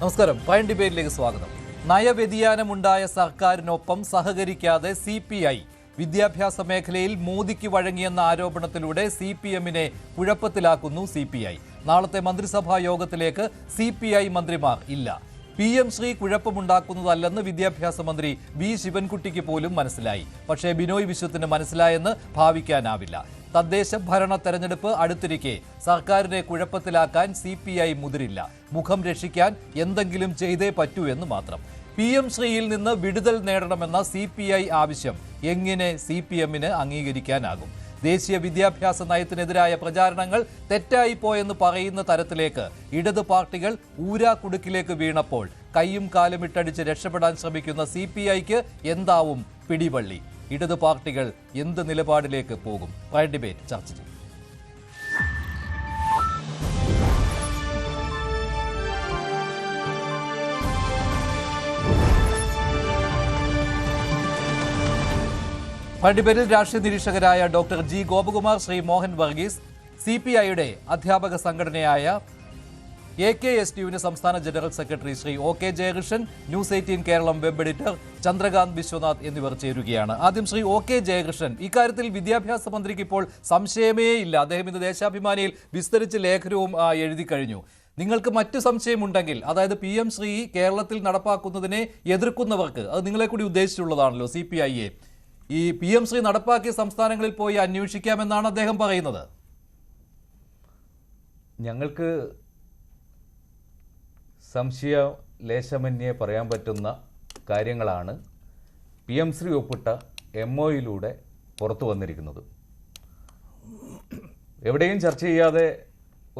നമസ്കാരം. പ്രൈം ഡിബേറ്റിലേക്ക് സ്വാഗതം. നയവ്യതിയാനമുണ്ടായ സർക്കാരിനൊപ്പം സഹകരിക്കാതെ CPI വിദ്യാഭ്യാസ മേഖലയിൽ മോദിക്ക് വഴങ്ങിയെന്ന ആരോപണത്തിലൂടെ CPMനെ കുഴപ്പത്തിലാക്കുന്നു CPI. നാളത്തെ മന്ത്രിസഭാ യോഗത്തിലേക്ക് CPI മന്ത്രിമാർ ഇല്ല. PM ശ്രീ കുഴപ്പമുണ്ടാക്കുന്നതല്ലെന്ന് വിദ്യാഭ്യാസ മന്ത്രി വി ശിവൻകുട്ടിക്ക് പോലും മനസ്സിലായി. പക്ഷേ ബിനോയ് വിശ്വത്തിന് മനസ്സിലായെന്ന് ഭാവിക്കാനാവില്ല. തദ്ദേശ ഭരണ തെരഞ്ഞെടുപ്പ് അടുത്തിരിക്കെ സർക്കാരിനെ കുഴപ്പത്തിലാക്കാൻ CPI മുതിരില്ല. മുഖം രക്ഷിക്കാൻ എന്തെങ്കിലും ചെയ്തേ പറ്റൂ എന്ന് മാത്രം. PM ശ്രീയിൽ നിന്ന് വിടുതൽ നേടണമെന്ന CPI ആവശ്യം എങ്ങനെ CPMന് അംഗീകരിക്കാനാകും? ദേശീയ വിദ്യാഭ്യാസ നയത്തിനെതിരായ പ്രചാരണങ്ങൾ തെറ്റായി പോയെന്ന് പറയുന്ന തരത്തിലേക്ക് ഇടത് പാർട്ടികൾ ഊരാക്കുടുക്കിലേക്ക് വീണപ്പോൾ കൈയും കാലും ഇട്ടടിച്ച് രക്ഷപ്പെടാൻ ശ്രമിക്കുന്ന CPIക്ക് എന്താവും പിടിവള്ളി? ഇടത് പാർട്ടികൾ എന്ത് നിലപാടിലേക്ക് പോകും? പ്രൈം ഡിബേറ്റ് ചർച്ച ചെയ്യും. പ്രൈം ഡിബേറ്റിൽ രാഷ്ട്രീയ നിരീക്ഷകരായ ഡോക്ടർ ജി ഗോപകുമാർ, ശ്രീ മോഹൻ വർഗീസ്, CPIയുടെ അധ്യാപക സംഘടനയായ AKSTUവിന് സംസ്ഥാന general secretary Shri OK Jayakrishnan, news 18 Keralam web editor Chandrakant Vishwanath എന്നിവർ ചേരുകയാണ്. ആദ്യം ശ്രീ OK ജയകൃഷ്ണൻ, ഇക്കാര്യത്തിൽ വിദ്യാഭ്യാസ മന്ത്രിക്ക് ഇപ്പോൾ സംശയമേ ഇല്ല. അദ്ദേഹം ഇന്ന് ദേശാഭിമാനിയിൽ വിസ്തരിച്ച് ലേഖനവും എഴുതി കഴിഞ്ഞു. നിങ്ങൾക്ക് മറ്റു സംശയമുണ്ടെങ്കിൽ, അതായത് PM ശ്രീ കേരളത്തിൽ നടപ്പാക്കുന്നതിനെ എതിർക്കുന്നവർക്ക്, അത് നിങ്ങളെ കൂടി ഉദ്ദേശിച്ചുള്ളതാണല്ലോ CPIയെ, ഈ PM ശ്രീ നടപ്പാക്കിയ സംസ്ഥാനങ്ങളിൽ പോയി അന്വേഷിക്കാമെന്നാണ് അദ്ദേഹം പറയുന്നത്. ഞങ്ങൾക്ക് സംശയ ലേശമന്യേ പറയാൻ പറ്റുന്ന കാര്യങ്ങളാണ് PM ശ്രീ ഒപ്പിട്ട MOയിലൂടെ പുറത്തു വന്നിരിക്കുന്നത്. എവിടെയും ചർച്ച ചെയ്യാതെ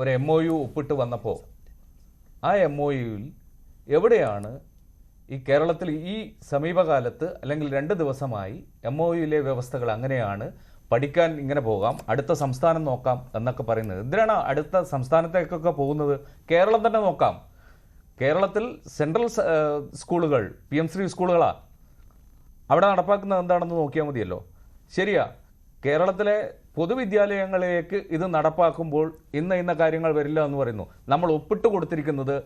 ഒരു MOU ഒപ്പിട്ട് വന്നപ്പോൾ ആ MOയിൽ എവിടെയാണ് ഈ കേരളത്തിൽ ഈ സമീപകാലത്ത് അല്ലെങ്കിൽ 2 ദിവസമായി MOയിലെ വ്യവസ്ഥകൾ അങ്ങനെയാണ്, പഠിക്കാൻ ഇങ്ങനെ പോകാം, അടുത്ത സംസ്ഥാനം നോക്കാം എന്നൊക്കെ പറയുന്നത്? എന്തിനാണ് അടുത്ത സംസ്ഥാനത്തേക്കൊക്കെ പോകുന്നത്? കേരളം തന്നെ നോക്കാം. കേരളത്തിൽ സെൻട്രൽ സ്കൂളുകൾ PM ശ്രീ സ്കൂളുകളാണ്. അവിടെ നടപ്പാക്കുന്നത് എന്താണെന്ന് നോക്കിയാൽ മതിയല്ലോ. ശരിയാ, കേരളത്തിലെ പൊതുവിദ്യാലയങ്ങളിലേക്ക് ഇത് നടപ്പാക്കുമ്പോൾ ഇന്ന കാര്യങ്ങൾ വരില്ല എന്ന് പറയുന്നു. നമ്മൾ ഒപ്പിട്ട് കൊടുത്തിരിക്കുന്നത്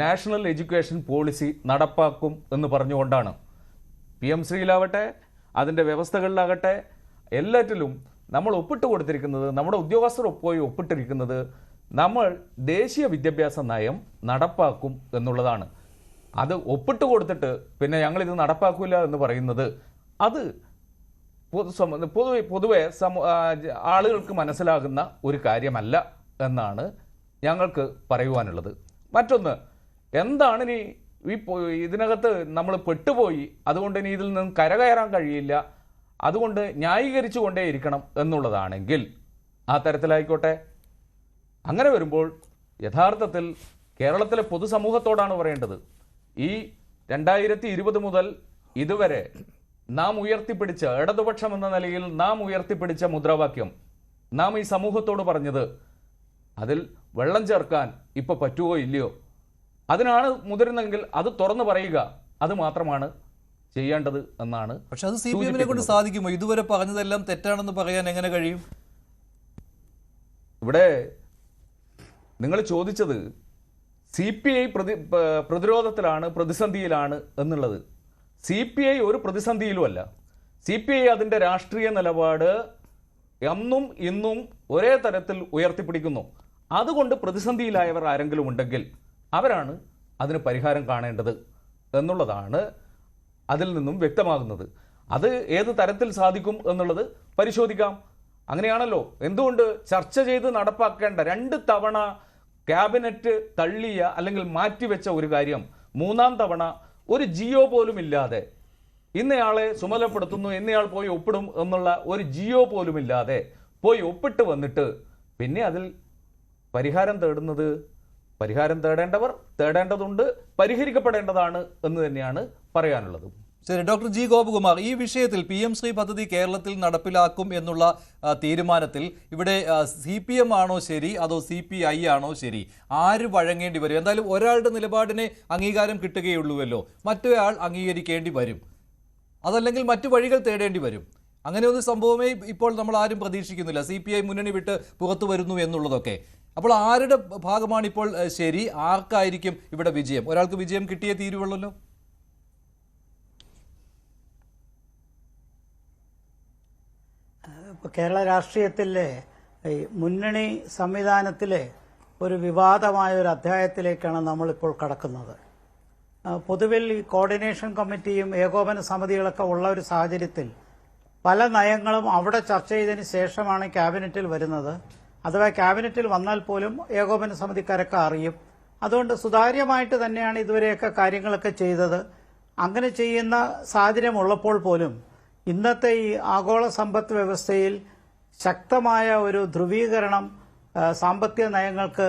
നാഷണൽ എഡ്യൂക്കേഷൻ പോളിസി നടപ്പാക്കും എന്ന് പറഞ്ഞുകൊണ്ടാണ്. PM ശ്രീയിലാവട്ടെ, അതിൻ്റെ വ്യവസ്ഥകളിലാകട്ടെ, എല്ലാറ്റിലും നമ്മൾ ഒപ്പിട്ട് കൊടുത്തിരിക്കുന്നത്, നമ്മുടെ ഉദ്യോഗസ്ഥർ പോയി ഒപ്പിട്ടിരിക്കുന്നത് നമ്മൾ ദേശീയ വിദ്യാഭ്യാസ നയം നടപ്പാക്കും എന്നുള്ളതാണ്. അത് ഒപ്പിട്ട് കൊടുത്തിട്ട് പിന്നെ ഞങ്ങളിത് നടപ്പാക്കില്ല എന്ന് പറയുന്നത് അത് പൊതുവെ ആളുകൾക്ക് മനസ്സിലാകുന്ന ഒരു കാര്യമല്ല എന്നാണ് ഞങ്ങൾക്ക് പറയുവാനുള്ളത്. മറ്റൊന്ന്, എന്താണ് ഇനി ഇതിനകത്ത് നമ്മൾ പെട്ടുപോയി, അതുകൊണ്ട് ഇനി ഇതിൽ നിന്ന് കരകയറാൻ കഴിയില്ല, അതുകൊണ്ട് ന്യായീകരിച്ചു കൊണ്ടേയിരിക്കണം എന്നുള്ളതാണെങ്കിൽ ആ തരത്തിലായിക്കോട്ടെ. അങ്ങനെ വരുമ്പോൾ യഥാർത്ഥത്തിൽ കേരളത്തിലെ പൊതുസമൂഹത്തോടാണ് പറയേണ്ടത്. ഈ 2020 മുതൽ ഇതുവരെ നാം ഉയർത്തിപ്പിടിച്ച, ഇടതുപക്ഷം എന്ന നിലയിൽ നാം ഉയർത്തിപ്പിടിച്ച മുദ്രാവാക്യം, നാം ഈ സമൂഹത്തോട് പറഞ്ഞത്, അതിൽ വെള്ളം ചേർക്കാൻ ഇപ്പോൾ പറ്റുമോ ഇല്ലയോ, അതിനാണ് മുതിരുന്നെങ്കിൽ അത് തുറന്നു പറയുക, അത് മാത്രമാണ് ചെയ്യേണ്ടത് എന്നാണ്. പക്ഷെ അത് CPMനെ കൊണ്ട് സാധിക്കുമോ? ഇതുവരെ പറഞ്ഞതെല്ലാം തെറ്റാണെന്ന് പറയാൻ എങ്ങനെ കഴിയും? ഇവിടെ നിങ്ങൾ ചോദിച്ചത് CPI പ്രതിരോധത്തിലാണ്, പ്രതിസന്ധിയിലാണ് എന്നുള്ളത്. CPI ഒരു പ്രതിസന്ധിയിലുമല്ല. CPI അതിൻ്റെ രാഷ്ട്രീയ നിലപാട് എന്നും ഇന്നും ഒരേ തരത്തിൽ ഉയർത്തിപ്പിടിക്കുന്നു. അതുകൊണ്ട് പ്രതിസന്ധിയിലായവർ ആരെങ്കിലും ഉണ്ടെങ്കിൽ അവരാണ് അതിന് പരിഹാരം കാണേണ്ടത് എന്നുള്ളതാണ് അതിൽ നിന്നും വ്യക്തമാകുന്നത്. അത് ഏത് തരത്തിൽ സാധിക്കും എന്നുള്ളത് പരിശോധിക്കാം. അങ്ങനെയാണല്ലോ എന്തുകൊണ്ട് ചർച്ച ചെയ്ത് നടപ്പാക്കേണ്ട, 2 തവണ ക്യാബിനറ്റ് തള്ളിയ അല്ലെങ്കിൽ മാറ്റിവെച്ച ഒരു കാര്യം 3ാം തവണ ഒരു ജിയോ പോലും ഇല്ലാതെ, ഇന്നയാളെ ചുമതലപ്പെടുത്തുന്നു, ഇന്നയാൾ പോയി ഒപ്പിടും എന്നുള്ള ഒരു ജിയോ പോലും ഇല്ലാതെ പോയി ഒപ്പിട്ട് വന്നിട്ട് പിന്നെ അതിൽ പരിഹാരം തേടേണ്ടവർ തേടേണ്ടതുണ്ട്, പരിഹരിക്കപ്പെടേണ്ടതാണ് എന്ന് തന്നെയാണ് പറയാനുള്ളത്. ശരി, ഡോക്ടർ ജി ഗോപകുമാർ, ഈ വിഷയത്തിൽ PM ശ്രീ പദ്ധതി കേരളത്തിൽ നടപ്പിലാക്കും എന്നുള്ള തീരുമാനത്തിൽ ഇവിടെ CPM ആണോ ശരി, അതോ CPI ആണോ ശരി? ആര് വഴങ്ങേണ്ടി വരും? എന്തായാലും ഒരാളുടെ നിലപാടിനെ അംഗീകാരം കിട്ടുകയുള്ളൂവല്ലോ, മറ്റൊരാൾ അംഗീകരിക്കേണ്ടി വരും. അതല്ലെങ്കിൽ മറ്റു വഴികൾ തേടേണ്ടി വരും. അങ്ങനെയൊന്നും സംഭവമേ ഇപ്പോൾ നമ്മൾ ആരും പ്രതീക്ഷിക്കുന്നില്ല. CPI മുന്നണി വിട്ട് പുറത്തു വരുന്നു എന്നുള്ളതൊക്കെ. അപ്പോൾ ആരുടെ ഭാഗമാണ് ഇപ്പോൾ ശരി? ആർക്കായിരിക്കും ഇവിടെ വിജയം? ഒരാൾക്ക് വിജയം കിട്ടിയേ തീരുവള്ളല്ലോ. കേരള രാഷ്ട്രീയത്തിലെ ഈ മുന്നണി സംവിധാനത്തിലെ ഒരു വിവാദമായ ഒരു അധ്യായത്തിലേക്കാണ് നമ്മളിപ്പോൾ കടക്കുന്നത്. പൊതുവിൽ ഈ കോർഡിനേഷൻ കമ്മിറ്റിയും ഏകോപന സമിതികളൊക്കെ ഉള്ള ഒരു സാഹചര്യത്തിൽ പല നയങ്ങളും അവിടെ ചർച്ച ചെയ്തതിന് ശേഷമാണ് ക്യാബിനറ്റിൽ വരുന്നത്. അഥവാ ക്യാബിനറ്റിൽ വന്നാൽ പോലും ഏകോപന സമിതിക്കാരൊക്കെ അറിയും. അതുകൊണ്ട് സുതാര്യമായിട്ട് തന്നെയാണ് ഇതുവരെയൊക്കെ കാര്യങ്ങളൊക്കെ ചെയ്തത്. അങ്ങനെ ചെയ്യുന്ന സാഹചര്യം ഉള്ളപ്പോൾ പോലും ഇന്നത്തെ ഈ ആഗോള സമ്പദ് വ്യവസ്ഥയിൽ ശക്തമായ ഒരു ധ്രുവീകരണം സാമ്പത്തിക നയങ്ങൾക്ക്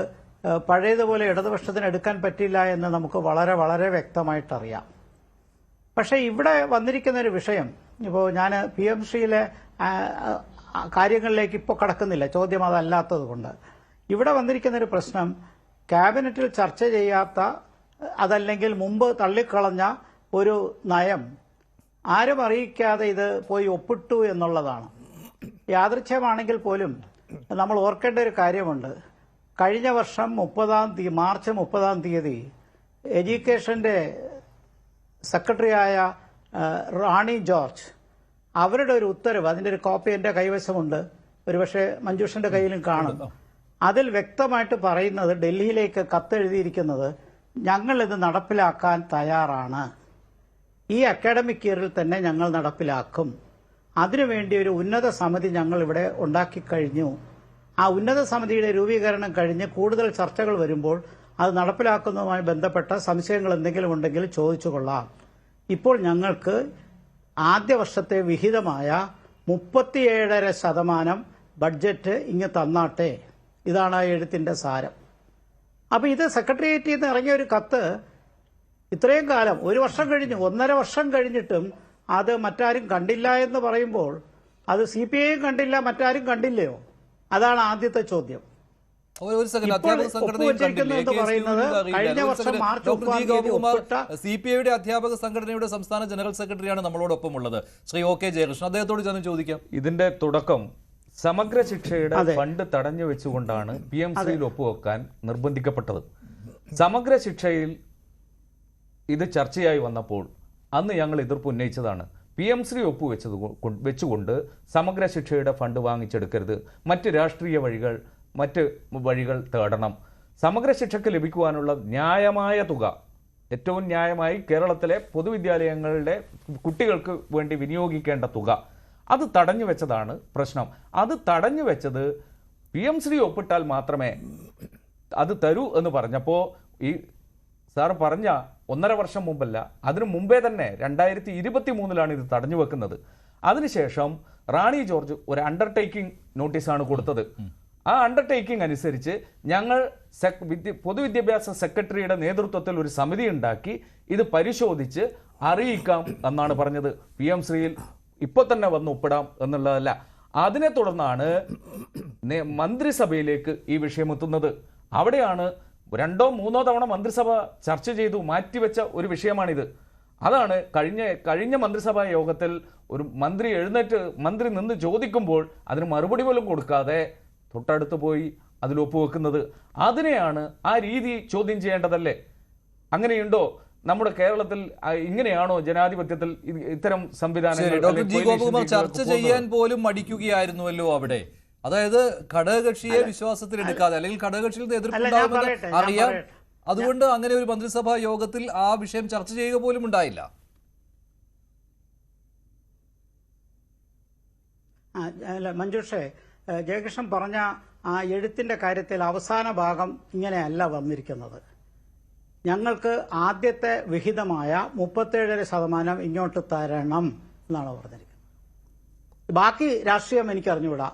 പഴയതുപോലെ ഇടതുപക്ഷത്തിന് എടുക്കാൻ പറ്റില്ല എന്ന് നമുക്ക് വളരെ വളരെ വ്യക്തമായിട്ടറിയാം. പക്ഷേ ഇവിടെ വന്നിരിക്കുന്ന ഒരു വിഷയം, ഇപ്പോൾ ഞാൻ PMCയിലെ കാര്യങ്ങളിലേക്ക് ഇപ്പോൾ കടക്കുന്നില്ല, ചോദ്യം അതല്ലാത്തത് കൊണ്ട്. ഇവിടെ വന്നിരിക്കുന്ന ഒരു പ്രശ്നം, ക്യാബിനറ്റിൽ ചർച്ച ചെയ്യാത്ത അതല്ലെങ്കിൽ മുമ്പ് തള്ളിക്കളഞ്ഞ ഒരു നയം ആരും അറിയിക്കാതെ ഇത് പോയി ഒപ്പിട്ടു എന്നുള്ളതാണ്. യാദൃച്ഛ്യമാണെങ്കിൽ പോലും നമ്മൾ ഓർക്കേണ്ട ഒരു കാര്യമുണ്ട്. കഴിഞ്ഞ വർഷം മാർച്ച് 30 എഡ്യൂക്കേഷന്റെ സെക്രട്ടറിയായ റാണി ജോർജ് അവരുടെ ഒരു ഉത്തരവ്, അതിന്റെ ഒരു കോപ്പി എന്റെ കൈവശമുണ്ട്, ഒരുപക്ഷെ മഞ്ജുഷന്റെ കയ്യിലും കാണും. അതിൽ വ്യക്തമായിട്ട് പറയുന്നത്, ഡൽഹിയിലേക്ക് കത്തെഴുതിയിരിക്കുന്നത്, ഞങ്ങൾ ഇത് നടപ്പിലാക്കാൻ തയ്യാറാണ്, ഈ അക്കാഡമിക് ഇയറിൽ തന്നെ ഞങ്ങൾ നടപ്പിലാക്കും, അതിനുവേണ്ടി ഒരു ഉന്നത സമിതി ഞങ്ങൾ ഇവിടെ ഉണ്ടാക്കിക്കഴിഞ്ഞു, ആ ഉന്നത സമിതിയുടെ രൂപീകരണം കഴിഞ്ഞ് കൂടുതൽ ചർച്ചകൾ വരുമ്പോൾ അത് നടപ്പിലാക്കുന്നതുമായി ബന്ധപ്പെട്ട സംശയങ്ങൾ എന്തെങ്കിലും ഉണ്ടെങ്കിൽ ചോദിച്ചു കൊള്ളാം. ഇപ്പോൾ ഞങ്ങൾക്ക് ആദ്യ വർഷത്തെ വിഹിതമായ 37.5% ബഡ്ജറ്റ് ഇങ്ങ് തന്നാട്ടെ. ഇതാണ് ആ എഴുത്തിന്റെ സാരം. അപ്പൊ ഇത് സെക്രട്ടേറിയറ്റിൽ നിന്ന് ഇറങ്ങിയ ഒരു കത്ത് ഇത്രയും കാലം, 1 വർഷം കഴിഞ്ഞു, 1.5 വർഷം കഴിഞ്ഞിട്ടും അത് മറ്റാരും കണ്ടില്ല എന്ന് പറയുമ്പോൾ അത് CPI കണ്ടില്ല, മറ്റാരും കണ്ടില്ലയോ? അതാണ് ആദ്യത്തെ ചോദ്യം. CPIയുടെ അധ്യാപക സംഘടനയുടെ സംസ്ഥാന ജനറൽ സെക്രട്ടറിയാണ് നമ്മളോടൊപ്പം ഉള്ളത്, ശ്രീ OK ജയകൃഷ്ണൻ. അദ്ദേഹത്തോട് ഞാൻ ചോദിക്കാം. ഇതിന്റെ തുടക്കം സമഗ്ര ശിക്ഷയുടെ ഫണ്ട് തടഞ്ഞു വെച്ചുകൊണ്ടാണ് PMCയിൽ ഒപ്പുവെക്കാൻ നിർബന്ധിക്കപ്പെട്ടത്. സമഗ്ര ശിക്ഷയിൽ ഇത് ചർച്ചയായി വന്നപ്പോൾ അന്ന് ഞങ്ങൾ എതിർപ്പ് ഉന്നയിച്ചതാണ്. PMC വെച്ചുകൊണ്ട് സമഗ്ര ശിക്ഷയുടെ ഫണ്ട് വാങ്ങിച്ചെടുക്കരുത്, മറ്റ് രാഷ്ട്രീയ വഴികൾ തേടണം. സമഗ്ര ശിക്ഷയ്ക്ക് ലഭിക്കുവാനുള്ള ന്യായമായ തുക, ഏറ്റവും ന്യായമായി കേരളത്തിലെ പൊതുവിദ്യാലയങ്ങളുടെ കുട്ടികൾക്ക് വേണ്ടി വിനിയോഗിക്കേണ്ട തുക, അത് തടഞ്ഞു വെച്ചതാണ് പ്രശ്നം. അത് തടഞ്ഞു വെച്ചത് PMC ഒപ്പിട്ടാൽ മാത്രമേ അത് തരൂ എന്ന് പറഞ്ഞപ്പോൾ, ഈ സാർ പറഞ്ഞ 1.5 വർഷം മുമ്പല്ല, അതിനു മുമ്പേ തന്നെ 2023 ഇത് തടഞ്ഞു വെക്കുന്നത്. അതിനുശേഷം റാണി ജോർജ് ഒരു അണ്ടർടേക്കിംഗ് നോട്ടീസാണ് കൊടുത്തത്. ആ അണ്ടർടേക്കിംഗ് അനുസരിച്ച് ഞങ്ങൾ പൊതുവിദ്യാഭ്യാസ സെക്രട്ടറിയുടെ നേതൃത്വത്തിൽ ഒരു സമിതി ഉണ്ടാക്കി ഇത് പരിശോധിച്ച് അറിയിക്കാം എന്നാണ് പറഞ്ഞത്. PMCയിൽ ഇപ്പോൾ തന്നെ വന്ന് ഒപ്പിടാം എന്നുള്ളതല്ല. അതിനെ തുടർന്നാണ് മന്ത്രിസഭയിലേക്ക് ഈ വിഷയം എത്തുന്നത്. അവിടെയാണ് 2 or 3 തവണ മന്ത്രിസഭ ചർച്ച ചെയ്തു മാറ്റിവെച്ച ഒരു വിഷയമാണിത്. അതാണ് കഴിഞ്ഞ മന്ത്രിസഭാ യോഗത്തിൽ ഒരു മന്ത്രി നിന്ന് ചോദിക്കുമ്പോൾ അതിന് മറുപടി പോലും കൊടുക്കാതെ തൊട്ടടുത്ത് പോയി അതിൽ ഒപ്പുവെക്കുന്നത്. അതിനെയാണ്, ആ രീതി ചോദ്യം ചെയ്യേണ്ടതല്ലേ? അങ്ങനെയുണ്ടോ നമ്മുടെ കേരളത്തിൽ? ഇങ്ങനെയാണോ ജനാധിപത്യത്തിൽ ഇത്തരം സംവിധാനങ്ങൾ? ഡോക്ടർ ജി ഗോപകുമാർ ചർച്ച ചെയ്യാൻ പോലും മടിക്കുകയായിരുന്നുവല്ലോ അവിടെ. അതായത് ഘടകകക്ഷിയെ വിശ്വാസത്തിൽ എടുക്കാതെ, അല്ലെങ്കിൽ ഘടകകക്ഷിയിൽ നിന്ന് എതിർപ്പുണ്ടാവുമെന്ന് അറിയാം, അതുകൊണ്ട് അങ്ങനെ ഒരു മന്ത്രിസഭാ യോഗത്തിൽ ആ വിഷയം ചർച്ച ചെയ്യുക പോലും ഉണ്ടായില്ല. മഞ്ജുഷേ, ജയകൃഷ്ണൻ പറഞ്ഞ ആ എഴുത്തിന്റെ കാര്യത്തിൽ അവസാന ഭാഗം ഇങ്ങനെയല്ല വന്നിരിക്കുന്നത്. ഞങ്ങൾക്ക് ആദ്യത്തെ വിഹിതമായ 37% ഇങ്ങോട്ട് തരണം എന്നാണ് പറഞ്ഞിരിക്കുന്നത്. ബാക്കി രാഷ്ട്രീയം എനിക്ക് അറിഞ്ഞുകൂടാ.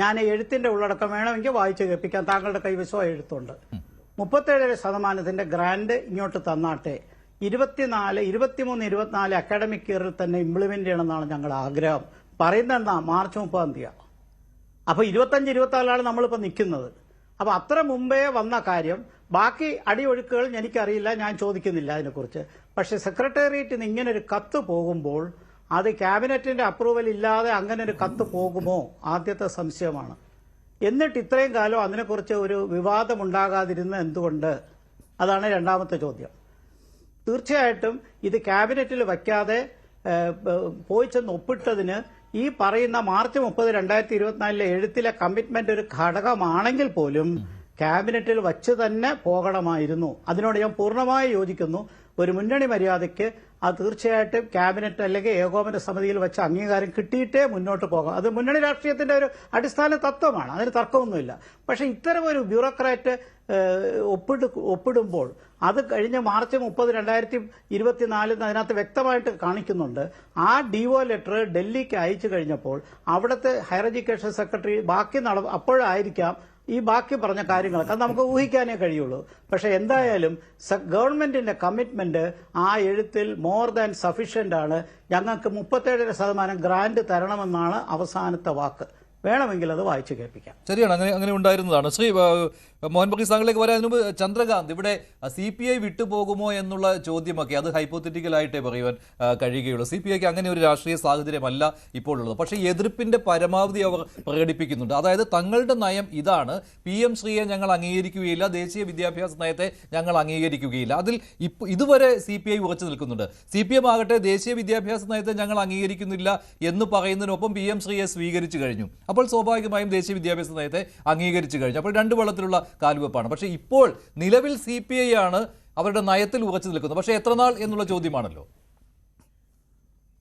ഞാൻ എഴുത്തിന്റെ ഉള്ളടക്കം വേണമെങ്കിൽ വായിച്ചു കേൾപ്പിക്കാൻ, താങ്കളുടെ കൈവശം എഴുത്തുണ്ട്. 37% ഗ്രാന്റ് ഇങ്ങോട്ട് തന്നാട്ടെ, 23, 24 അക്കാഡമിക് ഇയറിൽ തന്നെ ഇംപ്ലിമെന്റ് ചെയ്യണമെന്നാണ് ഞങ്ങളുടെ ആഗ്രഹം. പറയുന്നത് എന്താ? മാർച്ച് 30. അപ്പൊ 25, 24 നമ്മളിപ്പോ നിൽക്കുന്നത്. അപ്പൊ അത്ര മുമ്പേ വന്ന കാര്യം, ബാക്കി അടിയൊഴുക്കുകൾ എനിക്കറിയില്ല, ഞാൻ ചോദിക്കുന്നില്ല അതിനെക്കുറിച്ച്. പക്ഷെ സെക്രട്ടേറിയറ്റിന് ഇങ്ങനെ ഒരു കത്ത് പോകുമ്പോൾ അത് ക്യാബിനറ്റിന്റെ അപ്രൂവൽ ഇല്ലാതെ അങ്ങനെ ഒരു കത്ത് പോകുമോ? ആദ്യത്തെ സംശയമാണ്. എന്നിട്ട് ഇത്രയും കാലം അതിനെക്കുറിച്ച് ഒരു വിവാദമുണ്ടാകാതിരുന്ന എന്തുകൊണ്ട്? അതാണ് രണ്ടാമത്തെ ചോദ്യം. തീർച്ചയായിട്ടും ഇത് ക്യാബിനറ്റിൽ വയ്ക്കാതെ പോയി ചെന്ന് ഒപ്പിട്ടതിന് ഈ പറയുന്ന മാർച്ച് 30, 2024 എഴുത്തിലെ കമ്മിറ്റ്മെന്റ് ഒരു ഘടകമാണെങ്കിൽ പോലും ക്യാബിനറ്റിൽ വച്ച് തന്നെ പോകണമായിരുന്നു. അതിനോട് ഞാൻ പൂർണ്ണമായി യോജിക്കുന്നു. ഒരു മുന്നണി മര്യാദയ്ക്ക് അത് തീർച്ചയായിട്ടും ക്യാബിനറ്റ് അല്ലെങ്കിൽ ഏകോപന സമിതിയിൽ വെച്ച് അംഗീകാരം കിട്ടിയിട്ടേ മുന്നോട്ട് പോകാം. അത് മുന്നണി രാഷ്ട്രീയത്തിന്റെ ഒരു അടിസ്ഥാന തത്വമാണ്, അതിന് തർക്കമൊന്നുമില്ല. പക്ഷെ ഇത്തരം ഒരു ബ്യൂറോക്രാറ്റ് ഒപ്പിടുമ്പോൾ അത് കഴിഞ്ഞ മാർച്ച് 30, 2024 അതിനകത്ത് വ്യക്തമായിട്ട് കാണിക്കുന്നുണ്ട്. ആ ഡിഒ ലെറ്റർ ഡൽഹിക്ക് അയച്ചു കഴിഞ്ഞപ്പോൾ അവിടുത്തെ ഹയർ എഡ്യൂക്കേഷൻ സെക്രട്ടറി അപ്പോഴായിരിക്കാം ഈ ബാക്കി പറഞ്ഞ കാര്യങ്ങളൊക്കെ അത് നമുക്ക് ഊഹിക്കാനേ കഴിയുള്ളൂ. പക്ഷെ എന്തായാലും ഗവൺമെന്റിന്റെ കമ്മിറ്റ്മെന്റ് ആ എഴുത്തിൽ മോർ ദാൻ സഫീഷ്യന്റ് ആണ്. ഞങ്ങൾക്ക് 37% ഗ്രാന്റ് തരണമെന്നാണ് അവസാനത്തെ വാക്ക്. വേണമെങ്കിൽ അത് വായിച്ചു കേൾപ്പിക്കാം. ശരിയാണ്, അങ്ങനെ ഉണ്ടായിരുന്നതാണ്. ശ്രീ മോഹൻ ബഗീസ്, താങ്കളിലേക്ക് വരാൻ മുമ്പ് ചന്ദ്രകാന്ത്, ഇവിടെ CPI വിട്ടുപോകുമോ എന്നുള്ള ചോദ്യമൊക്കെ അത് ഹൈപ്പോത്തറ്റിക്കലായിട്ടേ പറയുവാൻ കഴിയുകയുള്ളൂ. CPIക്ക് അങ്ങനെ ഒരു രാഷ്ട്രീയ സാഹചര്യമല്ല ഇപ്പോഴുള്ളത്. പക്ഷേ എതിർപ്പിന്റെ പരമാവധി അവർ പ്രകടിപ്പിക്കുന്നുണ്ട്. അതായത് തങ്ങളുടെ നയം ഇതാണ്, PM ശ്രീയെ ഞങ്ങൾ അംഗീകരിക്കുകയില്ല, ദേശീയ വിദ്യാഭ്യാസ നയത്തെ ഞങ്ങൾ അംഗീകരിക്കുകയില്ല. അതിൽ ഇതുവരെ CPI ഉറച്ചു നിൽക്കുന്നുണ്ട്. CPM ആകട്ടെ ദേശീയ വിദ്യാഭ്യാസ നയത്തെ ഞങ്ങൾ അംഗീകരിക്കുന്നില്ല എന്ന് പറയുന്നതിനൊപ്പം PM ശ്രീയെ സ്വീകരിച്ചു കഴിഞ്ഞു. അപ്പോൾ സ്വാഭാവികമായും ദേശീയ വിദ്യാഭ്യാസ നയത്തെ അംഗീകരിച്ചു കഴിഞ്ഞു. അപ്പോൾ രണ്ട് വെള്ളത്തിലുള്ള കാൽവെപ്പാണ്. പക്ഷേ ഇപ്പോൾ നിലവിൽ CPI ആണ് അവരുടെ നയത്തിൽ ഉറച്ചു നിൽക്കുന്നത്. പക്ഷേ എത്ര നാൾ എന്നുള്ള ചോദ്യമാണല്ലോ.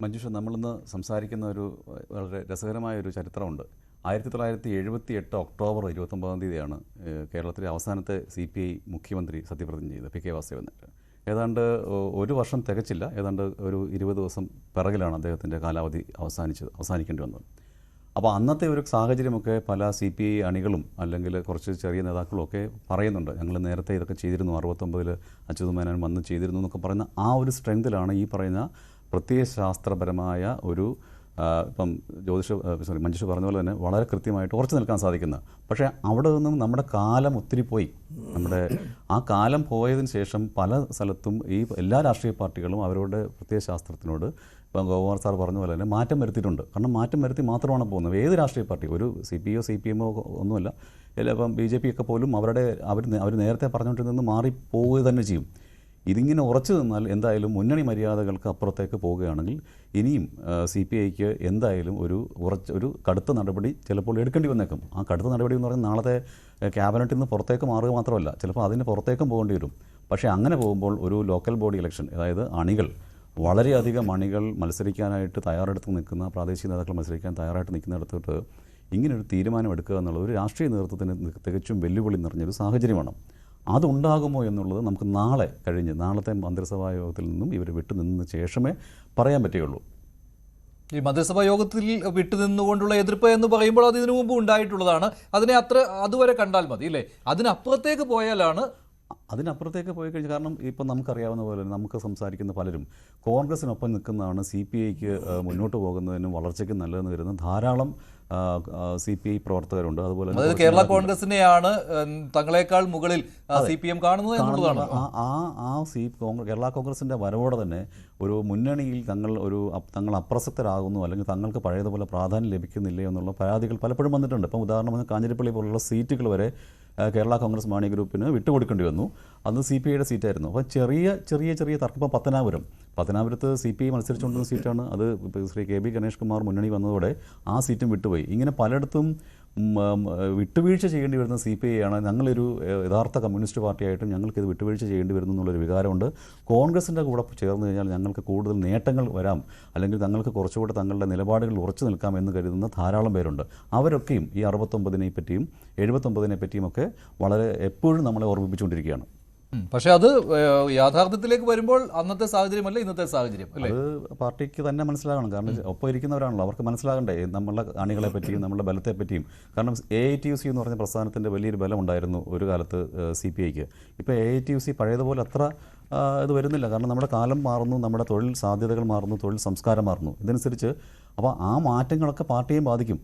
മഞ്ജുഷ, നമ്മളിന്ന് സംസാരിക്കുന്ന ഒരു വളരെ രസകരമായ ഒരു ചരിത്രമുണ്ട്. 1978 ഒക്ടോബർ 29 കേരളത്തിലെ അവസാനത്തെ CPI മുഖ്യമന്ത്രി സത്യപ്രതിജ്ഞ ചെയ്തത് PK വാസുദേവൻ. ഏതാണ്ട് ഒരു വർഷം തികച്ചില്ല, ഏതാണ്ട് ഒരു 20 ദിവസം പിറകിലാണ് അദ്ദേഹത്തിൻ്റെ കാലാവധി അവസാനിക്കേണ്ടി വന്നത്. അപ്പോൾ അന്നത്തെ ഒരു സാഹചര്യമൊക്കെ പല CPI അണികളും അല്ലെങ്കിൽ കുറച്ച് ചെറിയ നേതാക്കളും ഒക്കെ പറയുന്നുണ്ട്. ഞങ്ങൾ നേരത്തെ ഇതൊക്കെ ചെയ്തിരുന്നു, 69 അച്യുതമേനോൻ വന്ന് ചെയ്തിരുന്നു എന്നൊക്കെ പറയുന്ന ആ ഒരു സ്ട്രെങ്തിലാണ് ഈ പറയുന്ന പ്രത്യയശാസ്ത്രപരമായ ഒരു ഇപ്പം മഞ്ജുഷ പറഞ്ഞ പോലെ തന്നെ വളരെ കൃത്യമായിട്ട് ഉറച്ചു നിൽക്കാൻ സാധിക്കുന്നത്. പക്ഷേ അവിടെ നിന്നും നമ്മുടെ കാലം ഒത്തിരി പോയി. ആ കാലം പോയതിന് ശേഷം പല സ്ഥലത്തും ഈ എല്ലാ രാഷ്ട്രീയ പാർട്ടികളും അവരുടെ പ്രത്യയശാസ്ത്രത്തിനോട് ഇപ്പം ഗോകുമാർ സാർ പറഞ്ഞ പോലെ തന്നെ മാറ്റം വരുത്തിയിട്ടുണ്ട്. കാരണം മാറ്റം വരുത്തി മാത്രമാണ് പോകുന്നത്. ഏത് രാഷ്ട്രീയ പാർട്ടി, ഒരു CPI CPM ഒന്നുമല്ല, ഇപ്പം BJP ഒക്കെ പോലും അവർ നേരത്തെ പറഞ്ഞുകൊണ്ടിരുന്നത് മാറിപ്പോവുക തന്നെ ചെയ്യും. ഇതിങ്ങനെ ഉറച്ചു നിന്നാൽ എന്തായാലും മുന്നണി മര്യാദകൾക്ക് അപ്പുറത്തേക്ക് പോവുകയാണെങ്കിൽ ഇനിയും CPIക്ക് എന്തായാലും ഒരു കടുത്ത നടപടി ചിലപ്പോൾ എടുക്കേണ്ടി വന്നേക്കും. ആ കടുത്ത നടപടി എന്ന് പറഞ്ഞാൽ നാളത്തെ ക്യാബിനറ്റിൽ നിന്ന് പുറത്തേക്ക് മാറുക മാത്രമല്ല, ചിലപ്പോൾ അതിന് പുറത്തേക്കും പോകേണ്ടി വരും. പക്ഷേ അങ്ങനെ പോകുമ്പോൾ ഒരു ലോക്കൽ ബോഡി ഇലക്ഷൻ, അതായത് വളരെയധികം അണികൾ മത്സരിക്കാനായിട്ട് തയ്യാറെടുത്ത് നിൽക്കുന്ന, പ്രാദേശിക നേതാക്കൾ മത്സരിക്കാൻ തയ്യാറായിട്ട് നിൽക്കുന്നിടത്തോട്ട് ഇങ്ങനൊരു തീരുമാനം എടുക്കുക എന്നുള്ളത് ഒരു രാഷ്ട്രീയ നേതൃത്വത്തിന് തികച്ചും വെല്ലുവിളി നിറഞ്ഞൊരു സാഹചര്യമാണ്. അതുണ്ടാകുമോ എന്നുള്ളത് നമുക്ക് നാളത്തെ മന്ത്രിസഭാ യോഗത്തിൽ നിന്നും ഇവർ വിട്ടുനിന്ന ശേഷമേ പറയാൻ പറ്റുകയുള്ളൂ. ഈ മന്ത്രിസഭാ യോഗത്തിൽ വിട്ടുനിന്നുകൊണ്ടുള്ള എതിർപ്പ് എന്ന് പറയുമ്പോൾ അത് ഇതിനു മുമ്പ് ഉണ്ടായിട്ടുള്ളതാണ്. അതുവരെ കണ്ടാൽ മതി അല്ലേ? അതിനപ്പുറത്തേക്ക് പോയി കഴിഞ്ഞാൽ, കാരണം ഇപ്പം നമുക്കറിയാവുന്ന പോലെ നമുക്ക് സംസാരിക്കുന്ന പലരും കോൺഗ്രസിനൊപ്പം നിൽക്കുന്നതാണ് CPIക്ക് മുന്നോട്ട് പോകുന്നതിനും വളർച്ചയ്ക്കും നല്ലതെന്ന് വരുന്ന ധാരാളം CPI പ്രവർത്തകരുണ്ട്. അതുപോലെ കേരള കോൺഗ്രസിനെയാണ് തങ്ങളെക്കാൾ മുകളിൽ CPM കാണുന്നത് എന്നുള്ളതാണ്. കേരള കോൺഗ്രസിൻ്റെ വരവോടെ തന്നെ ഒരു മുന്നണിയിൽ തങ്ങൾ അപ്രസക്തരാകുന്നു, അല്ലെങ്കിൽ തങ്ങൾക്ക് പഴയതുപോലെ പ്രാധാന്യം ലഭിക്കുന്നില്ല എന്നുള്ള പരാതികൾ പലപ്പോഴും വന്നിട്ടുണ്ട്. ഇപ്പം ഉദാഹരണത്തിന് കാഞ്ഞിരപ്പള്ളി പോലുള്ള സീറ്റുകൾ വരെ കേരള കോൺഗ്രസ് മാണി ഗ്രൂപ്പിന് വിട്ടുകൊടുക്കേണ്ടി വന്നു. അന്ന് CPIയുടെ സീറ്റായിരുന്നു. അപ്പോൾ ചെറിയ തർക്കം. ഇപ്പോൾ പത്തനാപുരത്ത് CPI മത്സരിച്ചുകൊണ്ടിരുന്ന സീറ്റാണ്. അത് ശ്രീ KB ഗണേഷ് കുമാർ മുന്നണി വന്നതോടെ ആ സീറ്റും വിട്ടുപോയി. ഇങ്ങനെ പലയിടത്തും വിട്ടുവീഴ്ച ചെയ്യേണ്ടി വരുന്ന CPI ആണ്. ഞങ്ങളൊരു യഥാർത്ഥ കമ്മ്യൂണിസ്റ്റ് പാർട്ടിയായിട്ടും ഞങ്ങൾക്കിത് വിട്ടുവീഴ്ച ചെയ്യേണ്ടി വരുന്നു എന്നുള്ളൊരു വികാരമുണ്ട്. കോൺഗ്രസിൻ്റെ കൂടെ ചേർന്ന് കഴിഞ്ഞാൽ ഞങ്ങൾക്ക് കൂടുതൽ നേട്ടങ്ങൾ വരാം, അല്ലെങ്കിൽ തങ്ങൾക്ക് കുറച്ചുകൂടെ തങ്ങളുടെ നിലപാടുകൾ ഉറച്ചു നിൽക്കാം എന്ന് കരുതുന്ന ധാരാളം പേരുണ്ട്. അവരൊക്കെയും ഈ 69-നെ പറ്റിയും 79-നെ പറ്റിയും ഒക്കെ വളരെ എപ്പോഴും നമ്മളെ ഓർമ്മിപ്പിച്ചുകൊണ്ടിരിക്കുകയാണ്. പക്ഷെ അത് യാഥാർത്ഥ്യത്തിലേക്ക് വരുമ്പോൾ അന്നത്തെ സാഹചര്യമല്ല ഇന്നത്തെ സാഹചര്യം അല്ലേ? അത് പാർട്ടിക്ക് തന്നെ മനസ്സിലാകണം. കാരണം ഒപ്പം ഇരിക്കുന്നവരാണല്ലോ, അവർക്ക് മനസ്സിലാകണ്ടേ നമ്മളുടെ അണികളെ പറ്റിയും നമ്മളുടെ ബലത്തെ പറ്റിയും. കാരണം AITUC എന്ന് പറഞ്ഞ പ്രസ്ഥാനത്തിൻ്റെ വലിയൊരു ബലം ഉണ്ടായിരുന്നു ഒരു കാലത്ത് CPIക്ക്. ഇപ്പോൾ AITUC പഴയതുപോലെ അത്ര ഇത് വരുന്നില്ല. കാരണം നമ്മുടെ കാലം മാറുന്നു, നമ്മുടെ തൊഴിൽ സാധ്യതകൾ മാറുന്നു, തൊഴിൽ സംസ്കാരം മാറുന്നു. ഇതനുസരിച്ച് അപ്പോൾ ആ മാറ്റങ്ങളൊക്കെ പാർട്ടിയെയും ബാധിക്കും.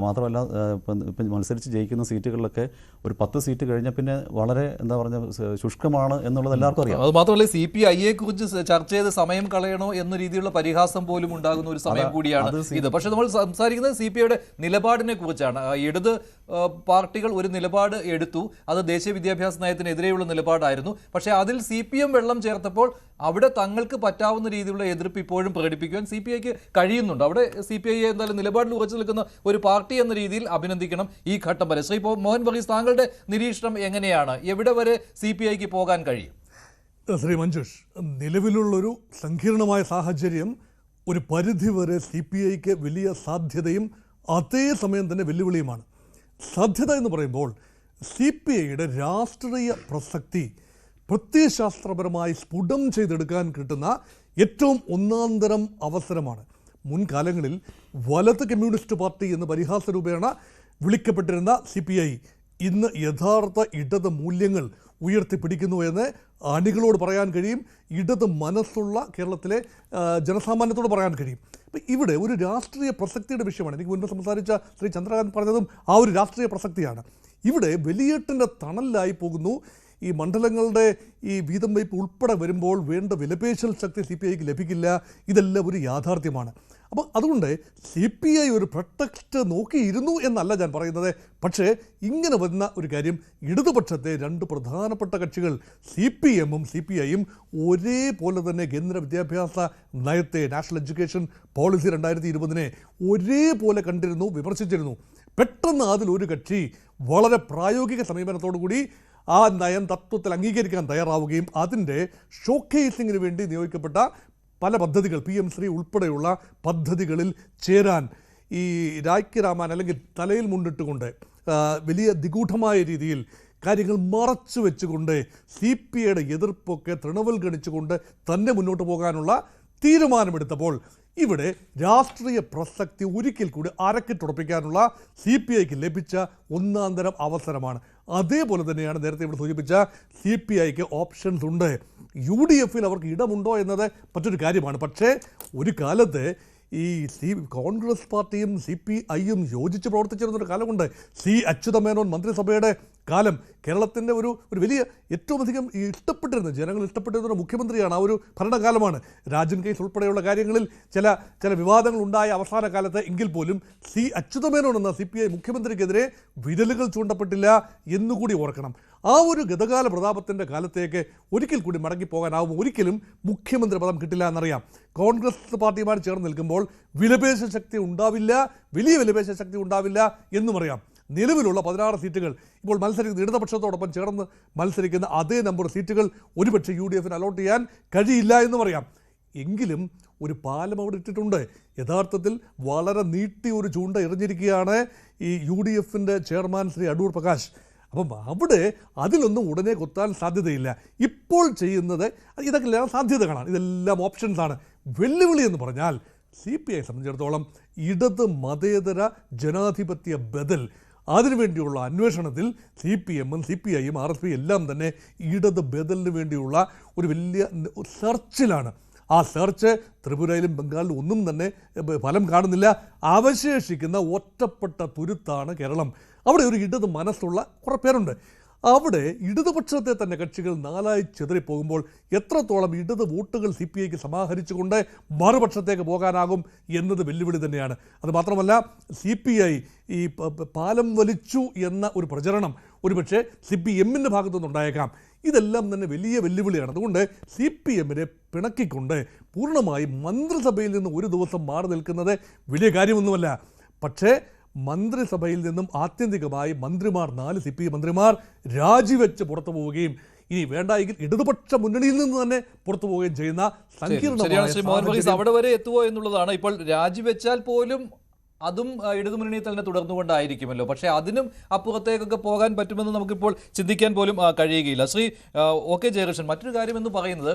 മാത്രമല്ല ഇപ്പം മത്സരിച്ച് ജയിക്കുന്ന സീറ്റുകളിലൊക്കെ ഒരു 10 സീറ്റ് കഴിഞ്ഞാൽ പിന്നെ വളരെ എന്താ പറയുക ശുഷ്കമാണ് എന്നുള്ളത് എല്ലാവർക്കും അറിയാം. അത് മാത്രമല്ല CPIയെ കുറിച്ച് ചർച്ച ചെയ്ത് സമയം കളയണോ എന്ന രീതിയിലുള്ള പരിഹാസം പോലും ഉണ്ടാകുന്ന ഒരു സമയം കൂടിയാണ് ഇത്. പക്ഷെ നമ്മൾ സംസാരിക്കുന്നത് CPIയുടെ നിലപാടിനെ കുറിച്ചാണ്. ഇടത് പാർട്ടികൾ ഒരു നിലപാട് എടുത്തു, അത് ദേശീയ വിദ്യാഭ്യാസ നയത്തിനെതിരെയുള്ള നിലപാടായിരുന്നു. പക്ഷേ അതിൽ CPM വെള്ളം ചേർത്തപ്പോൾ അവിടെ തങ്ങൾക്ക് പറ്റാവുന്ന രീതിയിലുള്ള എതിർപ്പ് ഇപ്പോഴും പ്രകടിപ്പിക്കുവാൻ CPIക്ക് കഴിയുന്നുണ്ട്. അവിടെ CPI എന്തായാലും നിലപാടിൽ ഉറച്ചു നിൽക്കുന്ന ഒരു പാർട്ടി എന്ന രീതിയിൽ അഭിനന്ദിക്കണം ഈ ഘട്ടം വരെ. ശ്രീ മോഹൻ വർഗീസ്, താങ്കളുടെ നിരീക്ഷണം എങ്ങനെയാണ്? എവിടെ വരെ CPIക്ക് പോകാൻ കഴിയും? ശ്രീ മഞ്ജുഷ്, നിലവിലുള്ളൊരു സങ്കീർണമായ സാഹചര്യം ഒരു പരിധിവരെ CPIക്ക് വലിയ സാധ്യതയും അതേസമയം തന്നെ വെല്ലുവിളിയുമാണ്. സാധ്യത എന്ന് പറയുമ്പോൾ CPIയുടെ രാഷ്ട്രീയ പ്രസക്തി പ്രത്യയശാസ്ത്രപരമായി സ്ഫുടം ചെയ്തെടുക്കാൻ കിട്ടുന്ന ഏറ്റവും ഒന്നാന്തരം അവസരമാണ്. മുൻകാലങ്ങളിൽ വലത് കമ്മ്യൂണിസ്റ്റ് പാർട്ടി എന്ന് പരിഹാസരൂപേണ വിളിക്കപ്പെട്ടിരുന്ന CPI ഇന്ന് യഥാർത്ഥ ഇടത് മൂല്യങ്ങൾ ഉയർത്തിപ്പിടിക്കുന്നു എന്ന് അണികളോട് പറയാൻ കഴിയും. ഇടത് മനസ്സുള്ള കേരളത്തിലെ ജനസാമാന്യത്തോട് പറയാൻ കഴിയും. അപ്പം ഇവിടെ ഒരു രാഷ്ട്രീയ പ്രസക്തിയുടെ വിഷയമാണ്. എനിക്ക് മുൻപ് സംസാരിച്ച ശ്രീ ചന്ദ്രകാന്ത് പറഞ്ഞതും ആ ഒരു രാഷ്ട്രീയ പ്രസക്തിയാണ്. ഇവിടെ വലിയേട്ടൻ്റെ തണലിലായി പോകുന്നു. ഈ മണ്ഡലങ്ങളുടെ ഈ വീതം വയ്പ് ഉൾപ്പെടെ വരുമ്പോൾ വേണ്ട വിലപേശൽ ശക്തി CPIക്ക് ലഭിക്കില്ല. ഇതെല്ലാം ഒരു യാഥാർത്ഥ്യമാണ്. അപ്പോൾ അതുകൊണ്ട് CPI ഒരു പ്രൊട്ടക്റ്റ് നോക്കിയിരുന്നു എന്നല്ല ഞാൻ പറയുന്നത്. പക്ഷേ ഇങ്ങനെ വരുന്ന ഒരു കാര്യം, ഇടതുപക്ഷത്തെ രണ്ട് പ്രധാനപ്പെട്ട കക്ഷികൾ CPMഉം CPIയും ഒരേപോലെ തന്നെ കേന്ദ്ര വിദ്യാഭ്യാസ നയത്തെ, നാഷണൽ എഡ്യൂക്കേഷൻ പോളിസി 2020 ഒരേപോലെ കണ്ടിരുന്നു, വിമർശിച്ചിരുന്നു. പെട്ടെന്ന് അതിലൊരു കക്ഷി വളരെ പ്രായോഗിക സമീപനത്തോടു കൂടി ആ നയം തത്വത്തിൽ അംഗീകരിക്കാൻ തയ്യാറാവുകയും അതിൻ്റെ ഷോക്കേസിങ്ങിന് വേണ്ടി നിയോഗിക്കപ്പെട്ട പല പദ്ധതികൾ, PM ശ്രീ ഉൾപ്പെടെയുള്ള പദ്ധതികളിൽ ചേരാൻ ഈ രാജ്യരാമാൻ അല്ലെങ്കിൽ തലയിൽ മുണ്ടിട്ടുകൊണ്ട് വലിയ നിഗൂഢമായ രീതിയിൽ കാര്യങ്ങൾ മറച്ചു വെച്ചുകൊണ്ട് CPIയുടെ എതിർപ്പൊക്കെ തൃണവൽഗണിച്ചുകൊണ്ട് തന്നെ മുന്നോട്ട് പോകാനുള്ള തീരുമാനമെടുത്തപ്പോൾ ഇവിടെ രാഷ്ട്രീയ പ്രസക്തി ഒരിക്കൽ കൂടി അരക്കിട്ടുറപ്പിക്കാനുള്ള CPIക്ക് ലഭിച്ച ഒന്നാന്തരം അവസരമാണ്. അതേപോലെ തന്നെയാണ് നേരത്തെ ഇവിടെ സൂചിപ്പിച്ച CPIക്ക് ഓപ്ഷൻസ് ഉണ്ട്. UDFിൽ അവർക്ക് ഇടമുണ്ടോ എന്നത് മറ്റൊരു കാര്യമാണ്. പക്ഷേ ഒരു കാലത്ത് ഈ കോൺഗ്രസ് പാർട്ടിയും CPIയും യോജിച്ച് പ്രവർത്തിച്ചിരുന്നൊരു കാലമുണ്ട്. അച്യുതമേനോൻ മന്ത്രിസഭയുടെ കാലം കേരളത്തിൻ്റെ ഒരു വലിയ ഏറ്റവും അധികം ജനങ്ങൾ ഇഷ്ടപ്പെട്ടിരുന്ന ഒരു മുഖ്യമന്ത്രിയാണ്. ആ ഒരു ഭരണകാലമാണ്. രാജൻ കേസ് ഉൾപ്പെടെയുള്ള കാര്യങ്ങളിൽ ചില വിവാദങ്ങൾ ഉണ്ടായ അവസാന കാലത്ത് എങ്കിൽ പോലും അച്യുതമേനോൻ എന്ന CPI മുഖ്യമന്ത്രിക്കെതിരെ വിരലുകൾ ചൂണ്ടപ്പെട്ടില്ല എന്നുകൂടി ഓർക്കണം. ആ ഒരു ഗതകാല പ്രതാപത്തിൻ്റെ കാലത്തേക്ക് ഒരിക്കൽ കൂടി മടങ്ങിപ്പോകാനാവും. ഒരിക്കലും മുഖ്യമന്ത്രി പദം കിട്ടില്ല എന്നറിയാം. കോൺഗ്രസ് പാർട്ടിയുമായി ചേർന്ന് നിൽക്കുമ്പോൾ വിലപേശ ശക്തി ഉണ്ടാവില്ല, വലിയ വിലപേശ ശക്തി ഉണ്ടാവില്ല എന്നും അറിയാം. നിലവിലുള്ള 16 സീറ്റുകൾ ഇപ്പോൾ മത്സരിക്കുന്ന ഇടതുപക്ഷത്തോടൊപ്പം ചേർന്ന് മത്സരിക്കുന്ന അതേ നമ്പർ സീറ്റുകൾ ഒരുപക്ഷെ UDFന് അലോട്ട് ചെയ്യാൻ കഴിയില്ല എന്നും അറിയാം. എങ്കിലും ഒരു പാലം അവിടെ ഇട്ടിട്ടുണ്ട്. യഥാർത്ഥത്തിൽ വളരെ നീട്ടി ഒരു ചൂണ്ട എറിഞ്ഞിരിക്കുകയാണ് ഈ UDFിൻ്റെ ചെയർമാൻ ശ്രീ അടൂർ പ്രകാശ്. അപ്പം അവിടെ അതിലൊന്നും ഉടനെ കൊത്താൻ സാധ്യതയില്ല. ഇപ്പോൾ ചെയ്യുന്നത് ഇതൊക്കെ സാധ്യതകളാണ്, ഇതെല്ലാം ഓപ്ഷൻസാണ്. വെല്ലുവിളി എന്ന് പറഞ്ഞാൽ CPIയെ സംബന്ധിച്ചിടത്തോളം ഇടത് മതേതര ജനാധിപത്യ ബദൽ, അതിനുവേണ്ടിയുള്ള അന്വേഷണത്തിൽ CPMഉം CPIയും RSP എല്ലാം തന്നെ ഇടത് ബദലിന് വേണ്ടിയുള്ള ഒരു വലിയ സെർച്ചിലാണ്. ആ സെർച്ച് ത്രിപുരയിലും ബംഗാളിലും ഒന്നും തന്നെ ഫലം കാണുന്നില്ല. അവശേഷിക്കുന്ന ഒറ്റപ്പെട്ട തുരുത്താണ് കേരളം. അവിടെ ഒരു ഇടത് മനസ്സുള്ള കുറേ പേരുണ്ട്. അവിടെ ഇടതുപക്ഷത്തെ തന്നെ കക്ഷികൾ നാലായി ചിതറിപ്പോകുമ്പോൾ എത്രത്തോളം ഇടത് വോട്ടുകൾ CPIക്ക് സമാഹരിച്ചുകൊണ്ട് മറുപക്ഷത്തേക്ക് പോകാനാകും എന്നത് വെല്ലുവിളി തന്നെയാണ്. അതുമാത്രമല്ല CPI ഈ പാലം വലിച്ചു എന്ന ഒരു പ്രചരണം ഒരുപക്ഷെ CPMൻ്റെ ഭാഗത്തുനിന്നുണ്ടായേക്കാം. ഇതെല്ലാം തന്നെ വലിയ വെല്ലുവിളിയാണ്. അതുകൊണ്ട് CPMനെ പിണക്കിക്കൊണ്ട് പൂർണ്ണമായും മന്ത്രിസഭയിൽ നിന്ന് ഒരു ദിവസം മാറി നിൽക്കുന്നത് വലിയ കാര്യമൊന്നുമല്ല. പക്ഷേ മന്ത്രിസഭയിൽ നിന്നും ആത്യന്തികമായി മന്ത്രിമാർ 4 CPI മന്ത്രിമാർ രാജിവെച്ച് പുറത്തു പോവുകയും ഇനി വേണ്ടെങ്കിൽ ഇടതുപക്ഷ മുന്നണിയിൽ നിന്ന് തന്നെ പുറത്തു പോവുകയും ചെയ്യുന്ന സങ്കീർണമായ അവിടെ വരെ എത്തുമോ എന്നുള്ളതാണ്. ഇപ്പോൾ രാജിവെച്ചാൽ പോലും അതും ഇടതുമുന്നണിയിൽ തന്നെ തുടർന്നുകൊണ്ടായിരിക്കുമല്ലോ. പക്ഷേ അതിനും അപ്പുറത്തേക്കൊക്കെ പോകാൻ പറ്റുമെന്ന് നമുക്കിപ്പോൾ ചിന്തിക്കാൻ പോലും കഴിയുകയില്ല. ശ്രീ OK ജയകൃഷ്ണൻ, മറ്റൊരു കാര്യമെന്ന് പറയുന്നത്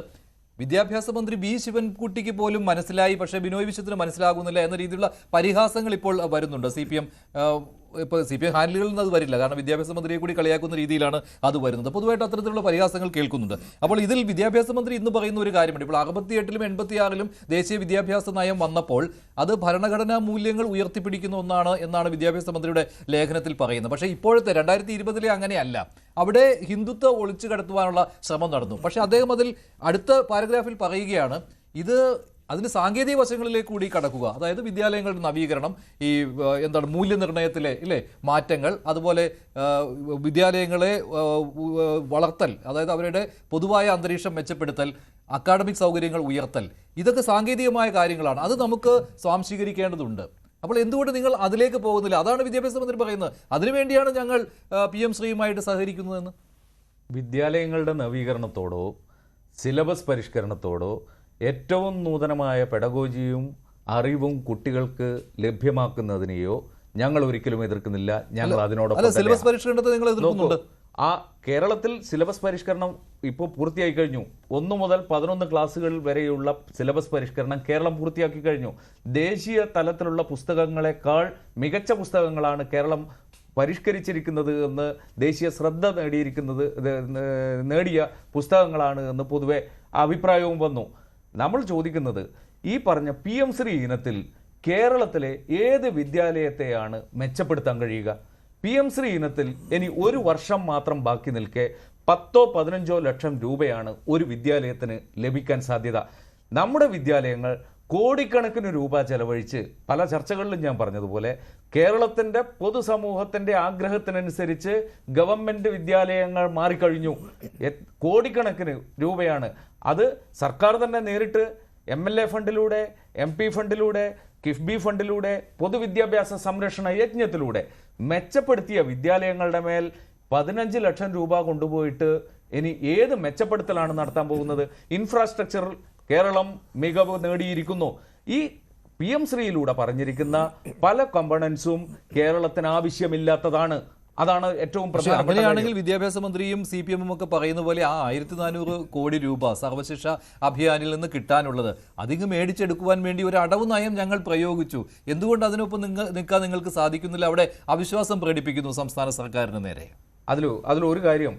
വിദ്യാഭ്യാസ മന്ത്രി B ശിവൻകുട്ടിക്ക് പോലും മനസ്സിലായി, പക്ഷേ ബിനോയ് വിശ്വത്തിന് മനസ്സിലാകുന്നില്ല എന്ന രീതിയിലുള്ള പരിഹാസങ്ങൾ ഇപ്പോൾ വരുന്നുണ്ട്. CPM ഇപ്പോൾ CPM ഹാൻഡിലുകളിൽ നിന്ന് അത് വരില്ല, കാരണം വിദ്യാഭ്യാസ മന്ത്രിയെ കൂടി കളിയാക്കുന്ന രീതിയിലാണ് അത് വരുന്നത്. പൊതുവായിട്ട് അത്തരത്തിലുള്ള പരിഹാസങ്ങൾ കേൾക്കുന്നുണ്ട്. അപ്പോൾ ഇതിൽ വിദ്യാഭ്യാസ മന്ത്രി ഇന്ന് പറയുന്ന ഒരു കാര്യമുണ്ട്. ഇപ്പോൾ 68-ലും 86-ലും ദേശീയ വിദ്യാഭ്യാസ നയം വന്നപ്പോൾ അത് ഭരണഘടനാ മൂല്യങ്ങൾ ഉയർത്തിപ്പിടിക്കുന്ന ഒന്നാണ് എന്നാണ് വിദ്യാഭ്യാസ മന്ത്രിയുടെ ലേഖനത്തിൽ പറയുന്നത്. പക്ഷേ ഇപ്പോഴത്തെ 2020-ലെ അങ്ങനെയല്ല. അവിടെ ഹിന്ദുത്വം ഒളിച്ചു കടത്തുവാനുള്ള ശ്രമം നടന്നു. പക്ഷേ അദ്ദേഹം അതിൽ അടുത്ത പാരഗ്രാഫിൽ പറയുകയാണ്, അതിന് സാങ്കേതിക വശങ്ങളിലേക്ക് കൂടി കടക്കുക, അതായത് വിദ്യാലയങ്ങളുടെ നവീകരണം, ഈ മൂല്യനിർണ്ണയത്തിലെ മാറ്റങ്ങൾ, അതുപോലെ വിദ്യാലയങ്ങളെ വളർത്തൽ, അതായത് അവരുടെ പൊതുവായ അന്തരീക്ഷം മെച്ചപ്പെടുത്തൽ, അക്കാഡമിക് സൗകര്യങ്ങൾ ഉയർത്തൽ, ഇതൊക്കെ സാങ്കേതികമായ കാര്യങ്ങളാണ്. അത് നമുക്ക് സ്വാംശീകരിക്കേണ്ടതുണ്ട്. അപ്പോൾ എന്തുകൊണ്ട് നിങ്ങൾ അതിലേക്ക് പോകുന്നില്ല? അതാണ് വിദ്യാഭ്യാസ മന്ത്രി പറയുന്നത്. അതിനുവേണ്ടിയാണ് ഞങ്ങൾ PM ശ്രീയുമായിട്ട് സഹകരിക്കുന്നതെന്ന്. വിദ്യാലയങ്ങളുടെ നവീകരണത്തോടോ സിലബസ് പരിഷ്കരണത്തോടോ ഏറ്റവും നൂതനമായ പെഡഗോജിയും അറിവും കുട്ടികൾക്ക് ലഭ്യമാക്കുന്നതിനെയോ ഞങ്ങൾ ഒരിക്കലും എതിർക്കുന്നില്ല. ഞങ്ങൾ അതിനോടൊപ്പം സിലബസ് പരിഷ്കരണത്തെ നിങ്ങൾ എതിർക്കുന്നുണ്ട്. ആ കേരളത്തിൽ സിലബസ് പരിഷ്കരണം ഇപ്പോൾ പൂർത്തിയായി കഴിഞ്ഞു. 1 മുതൽ 11 ക്ലാസ്സുകൾ വരെയുള്ള സിലബസ് പരിഷ്കരണം കേരളം പൂർത്തിയാക്കി കഴിഞ്ഞു. ദേശീയ തലത്തിലുള്ള പുസ്തകങ്ങളെക്കാൾ മികച്ച പുസ്തകങ്ങളാണ് കേരളം പരിഷ്കരിച്ചിരിക്കുന്നത് എന്ന്, ദേശീയ ശ്രദ്ധ നേടിയ പുസ്തകങ്ങളാണ് എന്ന് പൊതുവെ അഭിപ്രായവും വന്നു. നമ്മൾ ചോദിക്കുന്നത്, ഈ പറഞ്ഞ PM ശ്രീ ഇനത്തിൽ കേരളത്തിലെ ഏത് വിദ്യാലയത്തെയാണ് മെച്ചപ്പെടുത്താൻ കഴിയുക? PM ശ്രീ ഇനത്തിൽ ഇനി 1 വർഷം മാത്രം ബാക്കി നിൽക്കെ 10-15 ലക്ഷം രൂപയാണ് ഒരു വിദ്യാലയത്തിന് ലഭിക്കാൻ സാധ്യത. നമ്മുടെ വിദ്യാലയങ്ങൾ കോടിക്കണക്കിന് രൂപ ചെലവഴിച്ച്, പല ചർച്ചകളിലും ഞാൻ പറഞ്ഞതുപോലെ, കേരളത്തിൻ്റെ പൊതുസമൂഹത്തിൻ്റെ ആഗ്രഹത്തിനനുസരിച്ച് ഗവൺമെൻറ് വിദ്യാലയങ്ങൾ മാറിക്കഴിഞ്ഞു. കോടിക്കണക്കിന് രൂപയാണ്. അത് സർക്കാർ തന്നെ നേരിട്ട് MLA ഫണ്ടിലൂടെ, MP ഫണ്ടിലൂടെ, കിഫ്ബി ഫണ്ടിലൂടെ, പൊതുവിദ്യാഭ്യാസ സംരക്ഷണ യജ്ഞത്തിലൂടെ മെച്ചപ്പെടുത്തിയ വിദ്യാലയങ്ങളുടെ മേൽ 15 ലക്ഷം രൂപ കൊണ്ടുപോയിട്ട് ഇനി ഏത് മെച്ചപ്പെടുത്തലാണ് നടത്താൻ പോകുന്നത്? ഇൻഫ്രാസ്ട്രക്ചർ കേരളം മികവ് നേടിയിരിക്കുന്നു. ഈ PM ശ്രീയിലൂടെ പറഞ്ഞിരിക്കുന്ന പല കമ്പണൻസും കേരളത്തിന് ആവശ്യമില്ലാത്തതാണ്. അതാണ് ഏറ്റവും പ്രധാനപ്പെട്ട. അങ്ങനെയാണെങ്കിൽ വിദ്യാഭ്യാസ മന്ത്രിയും CPM ഒക്കെ പറയുന്ന പോലെ ആ 1400 കോടി രൂപ സർവശിക്ഷ അഭിയാനിൽ നിന്ന് കിട്ടാനുള്ളത് അതിങ്ങ് മേടിച്ചെടുക്കുവാൻ വേണ്ടി ഒരു അടവ് നയം ഞങ്ങൾ പ്രയോഗിച്ചു. എന്തുകൊണ്ട് അതിനൊപ്പം നിൽക്കാൻ നിങ്ങൾക്ക് സാധിക്കുന്നില്ല? അവിടെ അവിശ്വാസം പ്രകടിപ്പിക്കുന്നു സംസ്ഥാന സർക്കാരിന് നേരെ. അതിലൊരു കാര്യം,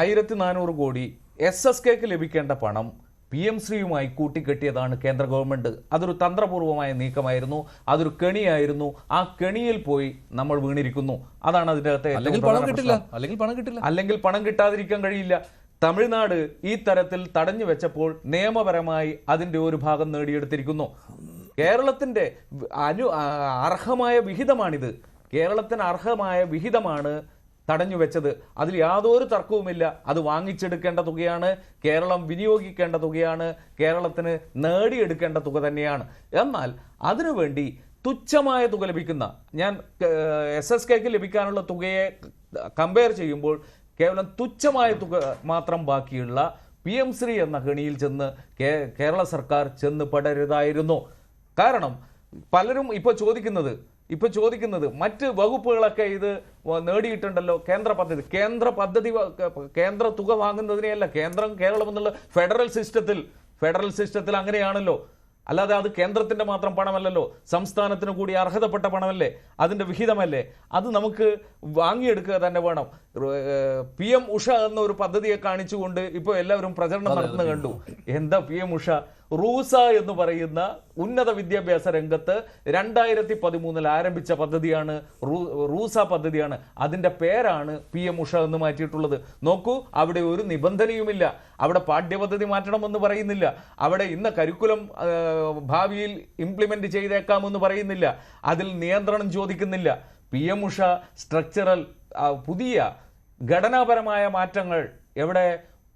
1400 കോടി SSKക്ക് ലഭിക്കേണ്ട പണം PM ശ്രീയുമായി കൂട്ടിക്കെട്ടിയതാണ് കേന്ദ്ര ഗവൺമെന്റ്. അതൊരു തന്ത്രപൂർവമായ നീക്കമായിരുന്നു, അതൊരു കെണിയായിരുന്നു. ആ കെണിയിൽ പോയി നമ്മൾ വീണിരിക്കുന്നു. അതാണ് അതിൻ്റെ അകത്തെ. അല്ലെങ്കിൽ പണം കിട്ടാതിരിക്കാൻ കഴിയില്ല. തമിഴ്നാട് ഈ തരത്തിൽ തടഞ്ഞു വെച്ചപ്പോൾ നിയമപരമായി അതിൻ്റെ ഒരു ഭാഗം നേടിയെടുത്തിരിക്കുന്നു. കേരളത്തിൻ്റെ അർഹമായ വിഹിതമാണിത്. കേരളത്തിന് അർഹമായ വിഹിതമാണ് തടഞ്ഞു വെച്ചത്. അതിൽ യാതൊരു തർക്കവുമില്ല. അത് വാങ്ങിച്ചെടുക്കേണ്ട തുകയാണ്, കേരളം വിനിയോഗിക്കേണ്ട തുകയാണ്, കേരളത്തിന് നേടിയെടുക്കേണ്ട തുക തന്നെയാണ്. എന്നാൽ അതിനുവേണ്ടി തുച്ഛമായ തുക ലഭിക്കുന്ന, ഞാൻ SSKക്ക് ലഭിക്കാനുള്ള തുകയെ കമ്പയർ ചെയ്യുമ്പോൾ കേവലം തുച്ഛമായ തുക മാത്രം ബാക്കിയുള്ള PM ശ്രീ എന്ന കെണിയിൽ ചെന്ന് കേരള സർക്കാർ ചെന്ന് പെടരുതായിരുന്നു. കാരണം പലരും ഇപ്പോൾ ചോദിക്കുന്നത് മറ്റ് വകുപ്പുകളൊക്കെ ഇത് നേടിയിട്ടുണ്ടല്ലോ. കേന്ദ്ര തുക വാങ്ങുന്നതിനെയല്ല, കേരളം എന്നുള്ള ഫെഡറൽ സിസ്റ്റത്തിൽ അങ്ങനെയാണല്ലോ. അല്ലാതെ അത് കേന്ദ്രത്തിന്റെ മാത്രം പണമല്ലല്ലോ, സംസ്ഥാനത്തിന് കൂടി അർഹതപ്പെട്ട പണമല്ലേ, അതിന്റെ വിഹിതമല്ലേ. അത് നമുക്ക് വാങ്ങിയെടുക്കുക തന്നെ വേണം. PM ഉഷ എന്ന ഒരു പദ്ധതിയെ കാണിച്ചുകൊണ്ട് ഇപ്പോൾ എല്ലാവരും പ്രചരണം നടത്തുന്നത് കണ്ടു. എന്താ PM ഉഷ? റൂസ എന്ന് പറയുന്ന ഉന്നത വിദ്യാഭ്യാസ രംഗത്ത് 2013 ആരംഭിച്ച പദ്ധതിയാണ്, റൂസ പദ്ധതിയാണ്. അതിൻ്റെ പേരാണ് PM ഉഷ എന്ന് മാറ്റിയിട്ടുള്ളത്. നോക്കൂ, അവിടെ ഒരു നിബന്ധനയുമില്ല. അവിടെ പാഠ്യപദ്ധതി മാറ്റണമെന്ന് പറയുന്നില്ല. അവിടെ ഇന്ന കരിക്കുലം ഭാവിയിൽ ഇംപ്ലിമെന്റ് ചെയ്തേക്കാമെന്ന് പറയുന്നില്ല. അതിൽ നിയന്ത്രണം ചോദിക്കുന്നില്ല. PM ഉഷ സ്ട്രക്ചറൽ പുതിയ ഘടനാപരമായ മാറ്റങ്ങൾ, എവിടെ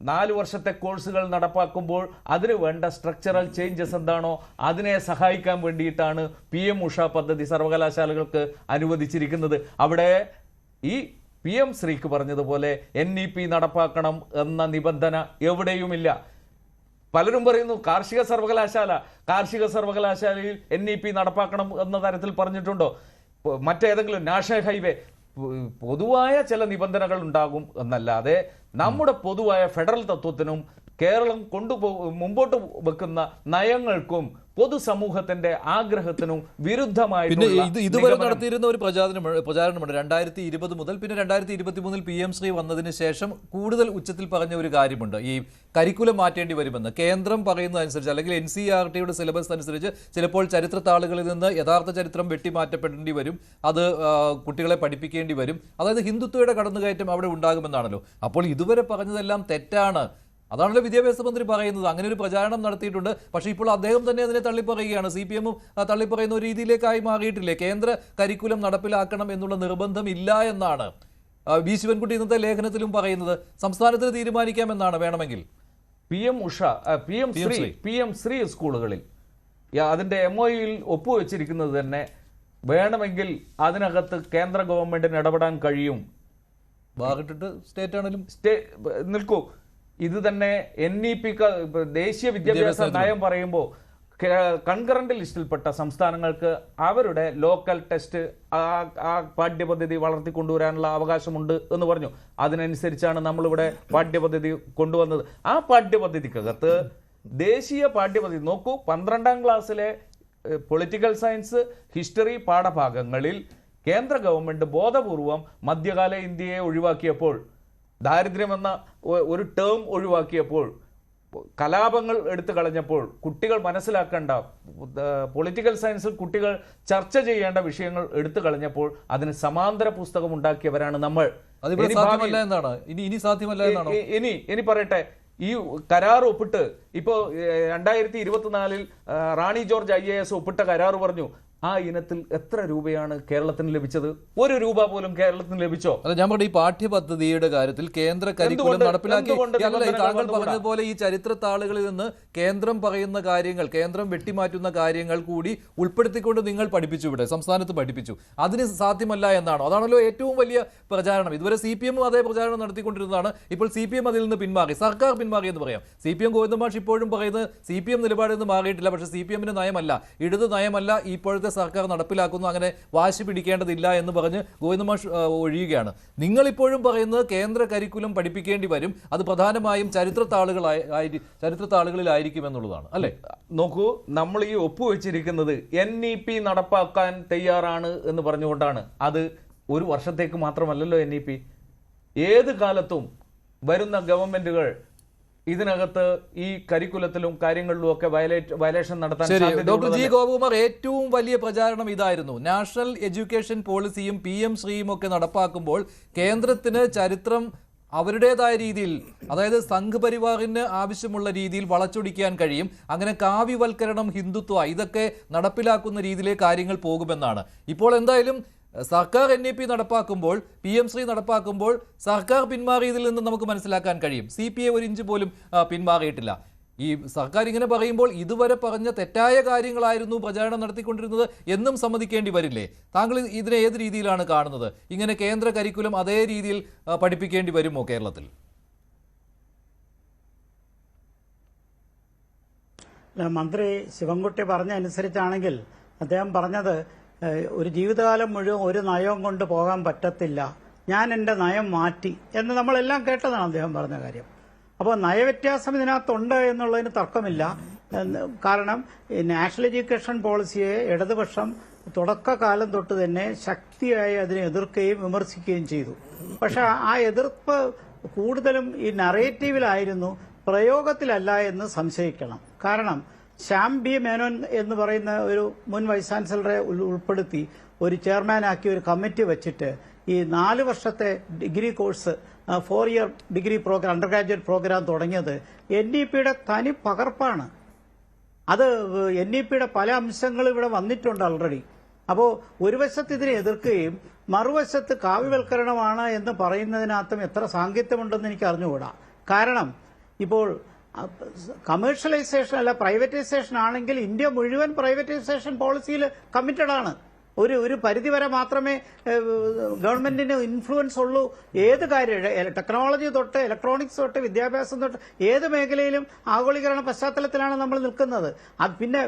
4 വർഷത്തെ കോഴ്സുകൾ നടപ്പാക്കുമ്പോൾ അതിന് വേണ്ട സ്ട്രക്ചറൽ ചേഞ്ചസ് എന്താണോ അതിനെ സഹായിക്കാൻ വേണ്ടിയിട്ടാണ് PM ഉഷ പദ്ധതി സർവകലാശാലകൾക്ക് അനുവദിച്ചിരിക്കുന്നത്. അവിടെ ഈ PM ശ്രീക്ക് പറഞ്ഞതുപോലെ NEP നടപ്പാക്കണം എന്ന നിബന്ധന എവിടെയുമില്ല. പലരും പറയുന്നു കാർഷിക സർവകലാശാലയിൽ NEP നടപ്പാക്കണം എന്ന തരത്തിൽ പറഞ്ഞിട്ടുണ്ടോ? മറ്റേതെങ്കിലും നാഷണൽ ഹൈവേ പൊതുവായ ചില നിബന്ധനകൾ ഉണ്ടാകും എന്നല്ലാതെ നമ്മുടെ പൊതുവായ ഫെഡറൽ തത്വത്തിനും കേരളം മുമ്പോട്ട് വെക്കുന്ന നയങ്ങൾക്കും പൊതുസമൂഹത്തിന്റെ ആഗ്രഹത്തിനും പിന്നെ വിരുദ്ധമായിട്ടുള്ള ഇതുവരെ നടത്തിയിരുന്ന ഒരു പ്രചാരണമുണ്ട് 2020 മുതൽ. പിന്നെ 2023 PM ശ്രീ വന്നതിന് ശേഷം കൂടുതൽ ഉച്ചത്തിൽ പറഞ്ഞ ഒരു കാര്യമുണ്ട്, ഈ കരിക്കുലം മാറ്റേണ്ടി വരുമെന്ന്. കേന്ദ്രം പറയുന്നതനുസരിച്ച് അല്ലെങ്കിൽ NCERT സിലബസ് അനുസരിച്ച് ചിലപ്പോൾ ചരിത്ര താളുകളിൽ നിന്ന് യഥാർത്ഥ ചരിത്രം വെട്ടിമാറ്റപ്പെടേണ്ടി വരും, അത് കുട്ടികളെ പഠിപ്പിക്കേണ്ടി വരും. അതായത് ഹിന്ദുത്വയുടെ കടന്നുകയറ്റം അവിടെ ഉണ്ടാകുമെന്നാണല്ലോ. അപ്പോൾ ഇതുവരെ പറഞ്ഞതെല്ലാം തെറ്റാണ്, അതാണല്ലോ വിദ്യാഭ്യാസ മന്ത്രി പറയുന്നത്. അങ്ങനെ ഒരു പ്രചാരണം നടത്തിയിട്ടുണ്ട്. പക്ഷേ ഇപ്പോൾ അദ്ദേഹം തന്നെ അതിനെ തള്ളിപ്പറയുകയാണ്. CPM തള്ളിപ്പറയുന്ന ഒരു രീതിയിലേക്കായി മാറിയിട്ടില്ലേ? കേന്ദ്ര കരിക്കുലം നടപ്പിലാക്കണം എന്നുള്ള നിർബന്ധം ഇല്ല എന്നാണ് വി ശിവൻകുട്ടി ഇന്നത്തെ ലേഖനത്തിലും പറയുന്നത്. സംസ്ഥാനത്തിന് തീരുമാനിക്കാമെന്നാണ് വേണമെങ്കിൽ. PM ശ്രീ സ്കൂളുകളിൽ അതിന്റെ MOUയിൽ ഒപ്പുവെച്ചിരിക്കുന്നത് തന്നെ വേണമെങ്കിൽ അതിനകത്ത് കേന്ദ്ര ഗവൺമെന്റിന് ഇടപെടാൻ കഴിയും. ഭാഗത്തിട്ട് സ്റ്റേറ്റ് ആണെങ്കിലും നിൽക്കൂ, ഇത് തന്നെ NEP ദേശീയ വിദ്യാഭ്യാസ നയം പറയുമ്പോൾ കൺകറന്റ് ലിസ്റ്റിൽപ്പെട്ട സംസ്ഥാനങ്ങൾക്ക് അവരുടെ ലോക്കൽ ടെസ്റ്റ് ആ പാഠ്യപദ്ധതി വളർത്തിക്കൊണ്ടുവരാനുള്ള അവകാശമുണ്ട് എന്ന് പറഞ്ഞു. അതിനനുസരിച്ചാണ് നമ്മളിവിടെ പാഠ്യപദ്ധതി കൊണ്ടുവന്നത്. ആ പാഠ്യപദ്ധതിക്കകത്ത് ദേശീയ പാഠ്യപദ്ധതി നോക്കൂ, 12ാം ക്ലാസ്സിലെ പൊളിറ്റിക്കൽ സയൻസ്, ഹിസ്റ്ററി പാഠഭാഗങ്ങളിൽ കേന്ദ്ര ഗവൺമെന്റ് ബോധപൂർവം മധ്യകാല ഇന്ത്യയെ ഒഴിവാക്കിയപ്പോൾ, ദാരിദ്ര്യമെന്ന ഒരു ടേം ഒഴിവാക്കിയപ്പോൾ, കലാപങ്ങൾ എടുത്തു കളഞ്ഞപ്പോൾ, കുട്ടികൾ മനസ്സിലാക്കേണ്ട പൊളിറ്റിക്കൽ സയൻസിൽ കുട്ടികൾ ചർച്ച ചെയ്യേണ്ട വിഷയങ്ങൾ എടുത്തു കളഞ്ഞപ്പോൾ അതിന് സമാന്തര പുസ്തകം ഉണ്ടാക്കിയവരാണ് നമ്മൾ. ഇനി പറയട്ടെ, ഈ കരാർ ഒപ്പിട്ട് ഇപ്പോ 2024 റാണി ജോർജ് IAS ഒപ്പിട്ട കരാർ പറഞ്ഞു, ആ ഇനത്തിൽ എത്ര രൂപയാണ് കേരളത്തിന് ലഭിച്ചത്? 1 രൂപ പോലും കേരളത്തിന് ലഭിച്ചോ? അല്ല, ഞാൻ പറഞ്ഞ ഈ പാഠ്യപദ്ധതിയുടെ കാര്യത്തിൽ കേന്ദ്ര കരിക്കുലം നടപ്പിലാക്കി, താങ്കൾ പറഞ്ഞതുപോലെ ഈ ചരിത്ര താളുകളിൽ നിന്ന് കേന്ദ്രം പറയുന്ന കാര്യങ്ങൾ, കേന്ദ്രം വെട്ടിമാറ്റുന്ന കാര്യങ്ങൾ കൂടി ഉൾപ്പെടുത്തിക്കൊണ്ട് നിങ്ങൾ പഠിപ്പിച്ചു, ഇവിടെ സംസ്ഥാനത്ത് പഠിപ്പിച്ചു. അതിന് സാധ്യമല്ല എന്നാണോ? അതാണല്ലോ ഏറ്റവും വലിയ പ്രചാരണം. ഇതുവരെ CPM അതേ പ്രചാരണം നടത്തിക്കൊണ്ടിരുന്നതാണ്. ഇപ്പോൾ CPM അതിൽ നിന്ന് പിന്മാറി, സർക്കാർ പിന്മാറി എന്ന് പറയാം. CPM ഗോവിന്ദമാഷ് ഇപ്പോഴും പറയുന്നത് CPM നിലപാടിൽ നിന്ന് മാറിയിട്ടില്ല, പക്ഷേ CPM-ന്റെ നയമല്ല, ഇടത് നയമല്ല ഇപ്പോഴത്തെ സർക്കാർ നടപ്പിലാക്കുന്നു, അങ്ങനെ വാശി പിടിക്കേണ്ടതില്ല എന്ന് പറഞ്ഞ് ഗോവിന്ദമാഷ് ഒഴിയുകയാണ്. നിങ്ങളിപ്പോഴും പറയുന്നത് കേന്ദ്ര കരിക്കുലം പഠിപ്പിക്കേണ്ടി വരും, അത് പ്രധാനമായും ചരിത്ര താളുകളിലായിരിക്കും എന്നുള്ളതാണ് അല്ലേ? നോക്കൂ, നമ്മൾ ഈ ഒപ്പുവെച്ചിരിക്കുന്നത് NEP നടപ്പാക്കാൻ തയ്യാറാണ് എന്ന് പറഞ്ഞുകൊണ്ടാണ്. അത് 1 വർഷത്തേക്ക് മാത്രമല്ലല്ലോ NEP. ഏത് കാലത്തും വരുന്ന ഗവൺമെന്റുകൾ ഇതിനകത്ത് ഈ കരിക്കുലത്തിലും കാര്യങ്ങളിലും ഒക്കെ വയലേഷൻ നടത്താൻ. ഡോക്ടർ ജി ഗോപകുമാർ, ഏറ്റവും വലിയ പ്രചാരണം ഇതായിരുന്നു. നാഷണൽ എഡ്യൂക്കേഷൻ പോളിസിയും PM ശ്രീയും ഒക്കെ നടപ്പാക്കുമ്പോൾ കേന്ദ്രത്തിന് ചരിത്രം അവരുടേതായ രീതിയിൽ, അതായത് സംഘപരിവാറിന് ആവശ്യമുള്ള രീതിയിൽ വളച്ചൊടിക്കാൻ കഴിയും. അങ്ങനെ കാവ്യവൽക്കരണം, ഹിന്ദുത്വ ഇതൊക്കെ നടപ്പിലാക്കുന്ന രീതിയിലെ കാര്യങ്ങൾ പോകുമെന്നാണ്. ഇപ്പോൾ എന്തായാലും സർക്കാർ NEP നടപ്പാക്കുമ്പോൾ, PM ശ്രീ നടപ്പാക്കുമ്പോൾ സർക്കാർ പിന്മാറിയതിൽ നിന്ന് നമുക്ക് മനസ്സിലാക്കാൻ കഴിയും CPA 1 ഇഞ്ച് പോലും പിന്മാറിയിട്ടില്ല. ഈ സർക്കാർ ഇങ്ങനെ പറയുമ്പോൾ ഇതുവരെ പറഞ്ഞ തെറ്റായ കാര്യങ്ങളായിരുന്നു പ്രചാരണം നടത്തിക്കൊണ്ടിരുന്നത് എന്നും സമ്മതിക്കേണ്ടി വരില്ലേ? താങ്കൾ ഇതിനെ ഏത് രീതിയിലാണ് കാണുന്നത്? ഇങ്ങനെ കേന്ദ്ര കരിക്കുലം അതേ രീതിയിൽ പഠിപ്പിക്കേണ്ടി വരുമോ കേരളത്തിൽ? മന്ത്രി ശിവൻകുട്ടി പറഞ്ഞ അനുസരിച്ചാണെങ്കിൽ അദ്ദേഹം പറഞ്ഞത് ഒരു ജീവിതകാലം മുഴുവൻ ഒരു നയവും കൊണ്ട് പോകാൻ പറ്റത്തില്ല, ഞാൻ എൻ്റെ നയം മാറ്റി എന്ന് നമ്മളെല്ലാം കേട്ടതാണ് അദ്ദേഹം പറഞ്ഞ കാര്യം. അപ്പോൾ നയവ്യത്യാസം ഇതിനകത്തുണ്ട് എന്നുള്ളതിന് തർക്കമില്ല. കാരണം നാഷണൽ എഡ്യൂക്കേഷൻ പോളിസിയെ ഇടതുപക്ഷം തുടക്കകാലം തൊട്ട് തന്നെ ശക്തിയായി അതിനെ എതിർക്കുകയും വിമർശിക്കുകയും ചെയ്തു. പക്ഷെ ആ എതിർപ്പ് കൂടുതലും ഈ നറേറ്റീവിലായിരുന്നു, പ്രയോഗത്തിലല്ല എന്ന് സംശയിക്കണം. കാരണം ശ്യാം ബി മേനോൻ എന്ന് പറയുന്ന ഒരു മുൻ വൈസ് ചാൻസലറെ ഉൾപ്പെടുത്തി ഒരു ചെയർമാനാക്കി ഒരു കമ്മിറ്റി വെച്ചിട്ട് ഈ 4 വർഷത്തെ degree course, 4 year degree program, undergraduate program തുടങ്ങിയത് NEP-യുടെ തനി പകർപ്പാണ്. അത് NEP-യുടെ പല അംശങ്ങളും ഇവിടെ വന്നിട്ടുണ്ട് ഓൾറെഡി. അപ്പോൾ ഒരു വശത്ത് ഇതിനെ എതിർക്കുകയും മറുവശത്ത് കാവ്യവൽക്കരണമാണ് എന്ന് പറയുന്നതിനകത്തും എത്ര സാങ്കത്യമുണ്ടെന്ന് എനിക്ക് അറിഞ്ഞുകൂടാ. കാരണം ഇപ്പോൾ കമേഴ്ഷ്യലൈസേഷൻ അല്ല പ്രൈവറ്റൈസേഷൻ ആണെങ്കിൽ ഇന്ത്യ മുഴുവൻ പ്രൈവറ്റൈസേഷൻ പോളിസിയിൽ കമ്മിറ്റഡ് ആണ്. ഒരു പരിധിവരെ മാത്രമേ ഗവൺമെന്റിന് ഇൻഫ്ലുവൻസ് ഉള്ളൂ. ഏത് കാര്യം, ടെക്നോളജി തൊട്ട് ഇലക്ട്രോണിക്സ് തൊട്ട് വിദ്യാഭ്യാസം തൊട്ട് ഏത് മേഖലയിലും ആഗോളീകരണ പശ്ചാത്തലത്തിലാണ് നമ്മൾ നിൽക്കുന്നത്. അത് പിന്നെ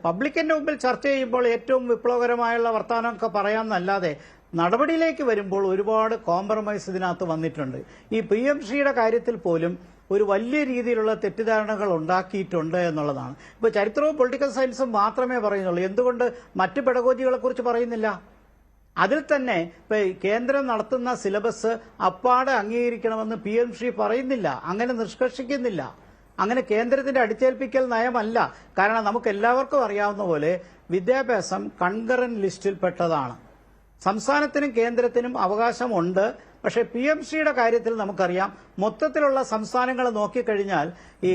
പബ്ലിക്കിന്റെ മുമ്പിൽ ചർച്ച ചെയ്യുമ്പോൾ ഏറ്റവും വിപ്ലവകരമായുള്ള വർത്തമാനമൊക്കെ പറയാമെന്നല്ലാതെ നടപടിയിലേക്ക് വരുമ്പോൾ ഒരുപാട് കോംപ്രമൈസ് ഇതിനകത്ത് വന്നിട്ടുണ്ട്. ഈ PM ശ്രീയുടെ കാര്യത്തിൽ പോലും ഒരു വലിയ രീതിയിലുള്ള തെറ്റിദ്ധാരണകൾ ഉണ്ടാക്കിയിട്ടുണ്ട് എന്നുള്ളതാണ്. ഇപ്പോൾ ചരിത്രവും പൊളിറ്റിക്കൽ സയൻസും മാത്രമേ പറയുന്നുള്ളൂ. എന്തുകൊണ്ട് മറ്റ് പെഡഗോജികളെ കുറിച്ച് പറയുന്നില്ല? അതിൽ തന്നെ ഇപ്പൊ കേന്ദ്രം നടത്തുന്ന സിലബസ് അപ്പാടെ അംഗീകരിക്കണമെന്ന് PMC പറയുന്നില്ല, അങ്ങനെ നിഷ്കർഷിക്കുന്നില്ല. അങ്ങനെ കേന്ദ്രത്തിന്റെ അടിച്ചേൽപ്പിക്കൽ നയമല്ല. കാരണം നമുക്ക് എല്ലാവർക്കും അറിയാവുന്ന പോലെ വിദ്യാഭ്യാസം കൺകറന്റ് ലിസ്റ്റിൽപ്പെട്ടതാണ്. സംസ്ഥാനത്തിനും കേന്ദ്രത്തിനും അവകാശമുണ്ട്. പക്ഷേ PMCയുടെ കാര്യത്തിൽ നമുക്കറിയാം, മൊത്തത്തിലുള്ള സംസ്ഥാനങ്ങൾ നോക്കിക്കഴിഞ്ഞാൽ ഈ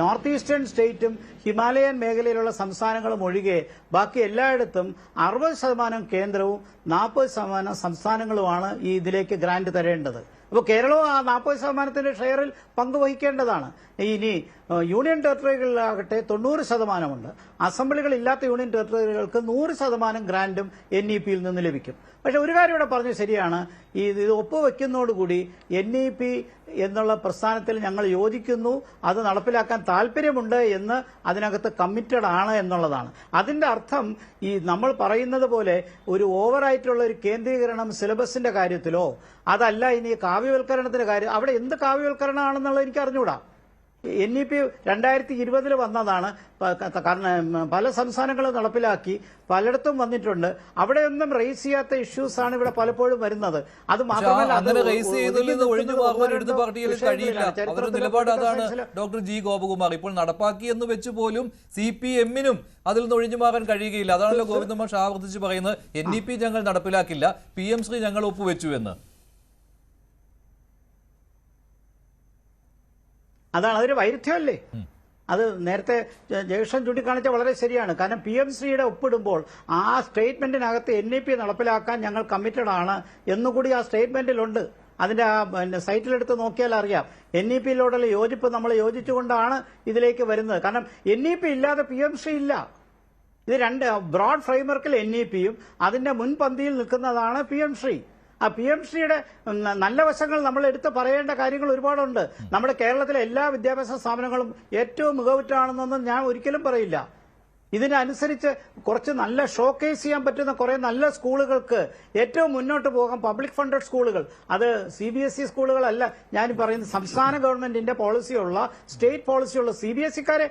നോർത്ത് ഈസ്റ്റേൺ സ്റ്റേറ്റും ഹിമാലയൻ മേഖലയിലുള്ള സംസ്ഥാനങ്ങളും ഒഴികെ ബാക്കി എല്ലായിടത്തും 60% കേന്ദ്രവും 40% സംസ്ഥാനങ്ങളുമാണ് ഈ ഇതിലേക്ക് ഗ്രാന്റ് തരേണ്ടത്. അപ്പോൾ കേരളവും ആ 40% ഷെയറിൽ പങ്കുവഹിക്കേണ്ടതാണ്. ഇനി യൂണിയൻ ടെറിട്ടറികളിലാകട്ടെ 90%. അസംബ്ലികളില്ലാത്ത യൂണിയൻ ടെറിട്ടറികൾക്ക് 100% ഗ്രാന്റും NEP-യിൽ നിന്ന് ലഭിക്കും. പക്ഷെ ഒരു കാര്യം ഇവിടെ പറഞ്ഞു ശരിയാണ്, ഇത് ഒപ്പുവെക്കുന്നതോടുകൂടി NEP എന്നുള്ള പ്രസ്ഥാനത്തിൽ ഞങ്ങൾ യോജിക്കുന്നു, അത് നടപ്പിലാക്കാൻ താല്പര്യമുണ്ട് എന്ന് അതിനകത്ത് കമ്മിറ്റഡ് ആണ് എന്നുള്ളതാണ്. അതിന്റെ അർത്ഥം ഈ നമ്മൾ പറയുന്നത് പോലെ ഒരു ഓവറായിട്ടുള്ള ഒരു കേന്ദ്രീകരണം സിലബസിന്റെ കാര്യത്തിലോ അതല്ല ഇനി കാവ്യവൽക്കരണത്തിന്റെ കാര്യം, അവിടെ എന്ത് കാവ്യവൽക്കരണമാണെന്നുള്ളത് എനിക്ക് അറിഞ്ഞുകൂടാ. NEP 2020 വന്നതാണ്. കാരണം പല സംസ്ഥാനങ്ങളും നടപ്പിലാക്കി, പലയിടത്തും വന്നിട്ടുണ്ട്. അവിടെയൊന്നും റേസ് ചെയ്യാത്ത ഇഷ്യൂസ് ആണ് ഇവിടെ പലപ്പോഴും വരുന്നത്. അത് മാത്രമല്ല, നിലപാട് അതാണ്. Doctor G. ഗോപകുമാർ ഇപ്പോൾ നടപ്പാക്കി എന്ന് വെച്ച് പോലും CPM-നും അതിൽ നിന്ന് ഒഴിഞ്ഞു മാറാൻ കഴിയുകയില്ല. അതാണല്ലോ ഗോവിന്ദമാഷ് ആവർത്തിച്ച് പറയുന്നത്, NEP ഞങ്ങൾ നടപ്പിലാക്കില്ല, PMC ഞങ്ങൾ ഒപ്പുവെച്ചു എന്ന്. അതാണ്, അതൊരു വൈരുദ്ധ്യമല്ലേ? അത് നേരത്തെ ജയകൃഷ്ണൻ ചൂണ്ടിക്കാണിച്ച വളരെ ശരിയാണ്. കാരണം PMCയുടെ ഒപ്പിടുമ്പോൾ ആ സ്റ്റേറ്റ്മെന്റിനകത്ത് NEP നടപ്പിലാക്കാൻ ഞങ്ങൾ കമ്മിറ്റഡ് ആണ് എന്നുകൂടി ആ സ്റ്റേറ്റ്മെന്റിലുണ്ട്. അതിന്റെ ആ സൈറ്റിലെടുത്ത് നോക്കിയാൽ അറിയാം. NEP-യിലോടുള്ള യോജിപ്പ് നമ്മൾ യോജിച്ചുകൊണ്ടാണ് ഇതിലേക്ക് വരുന്നത്. കാരണം NEP ഇല്ലാതെ PMC ഇല്ല. ഇത് രണ്ട് ബ്രോഡ് ഫ്രെയിംവർക്കിൽ NEP-യും അതിന്റെ മുൻപന്തിയിൽ നിൽക്കുന്നതാണ് PMC. ആ PMCയുടെ നല്ല വശങ്ങൾ നമ്മൾ എടുത്ത് പറയേണ്ട കാര്യങ്ങൾ ഒരുപാടുണ്ട്. നമ്മുടെ കേരളത്തിലെ എല്ലാ വിദ്യാഭ്യാസ സ്ഥാപനങ്ങളും ഏറ്റവും മികവുറ്റാണെന്നൊന്നും ഞാൻ ഒരിക്കലും പറയില്ല. ഇതിനനുസരിച്ച് കുറച്ച് നല്ല ഷോക്കേസ് ചെയ്യാൻ പറ്റുന്ന കുറെ നല്ല സ്കൂളുകൾക്ക് ഏറ്റവും മുന്നോട്ട് പോകാം. പബ്ലിക് ഫണ്ടഡ് സ്കൂളുകൾ, അത് CBSE സ്കൂളുകളല്ല ഞാൻ പറയുന്നത്, സംസ്ഥാന ഗവൺമെന്റിന്റെ പോളിസിയുള്ള, സ്റ്റേറ്റ് പോളിസിയുള്ള CBSE-ക്കാരെ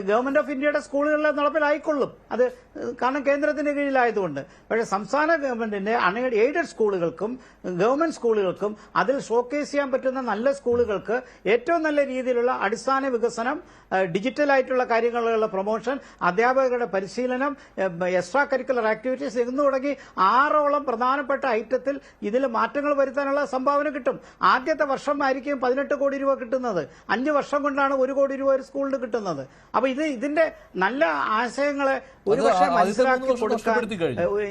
ഗവൺമെന്റ് ഓഫ് ഇന്ത്യയുടെ സ്കൂളുകളിൽ നടപ്പിലായിക്കൊള്ളും. അത് കാരണം കേന്ദ്രത്തിന്റെ കീഴിലായതുകൊണ്ട്. പക്ഷേ സംസ്ഥാന ഗവൺമെന്റിന്റെ എയ്ഡഡ് സ്കൂളുകൾക്കും ഗവൺമെന്റ് സ്കൂളുകൾക്കും അതിൽ ഷോക്കേസ് ചെയ്യാൻ പറ്റുന്ന നല്ല സ്കൂളുകൾക്ക് ഏറ്റവും നല്ല രീതിയിലുള്ള അടിസ്ഥാന വികസനം, ഡിജിറ്റലായിട്ടുള്ള കാര്യങ്ങളിലുള്ള പ്രൊമോഷൻ, അധ്യാപകരുടെ പരിശീലനം, എക്സ്ട്രാ കരിക്കുലർ ആക്ടിവിറ്റീസ് എന്ന് തുടങ്ങി 6ഓളം പ്രധാനപ്പെട്ട ഐറ്റത്തിൽ ഇതിൽ മാറ്റങ്ങൾ വരുത്താനുള്ള സംഭാവന കിട്ടും. ആദ്യത്തെ വർഷമായിരിക്കും 18 കോടി രൂപ കിട്ടുന്നത്. 5 വർഷം കൊണ്ടാണ് 1 കോടി രൂപ ഒരു സ്കൂളിന് കിട്ടുന്നത്. അപ്പൊ ഇതിന്റെ നല്ല ആശയങ്ങളെ ഒരുപക്ഷെ മനസ്സിലാക്കി കൊടുക്കാൻ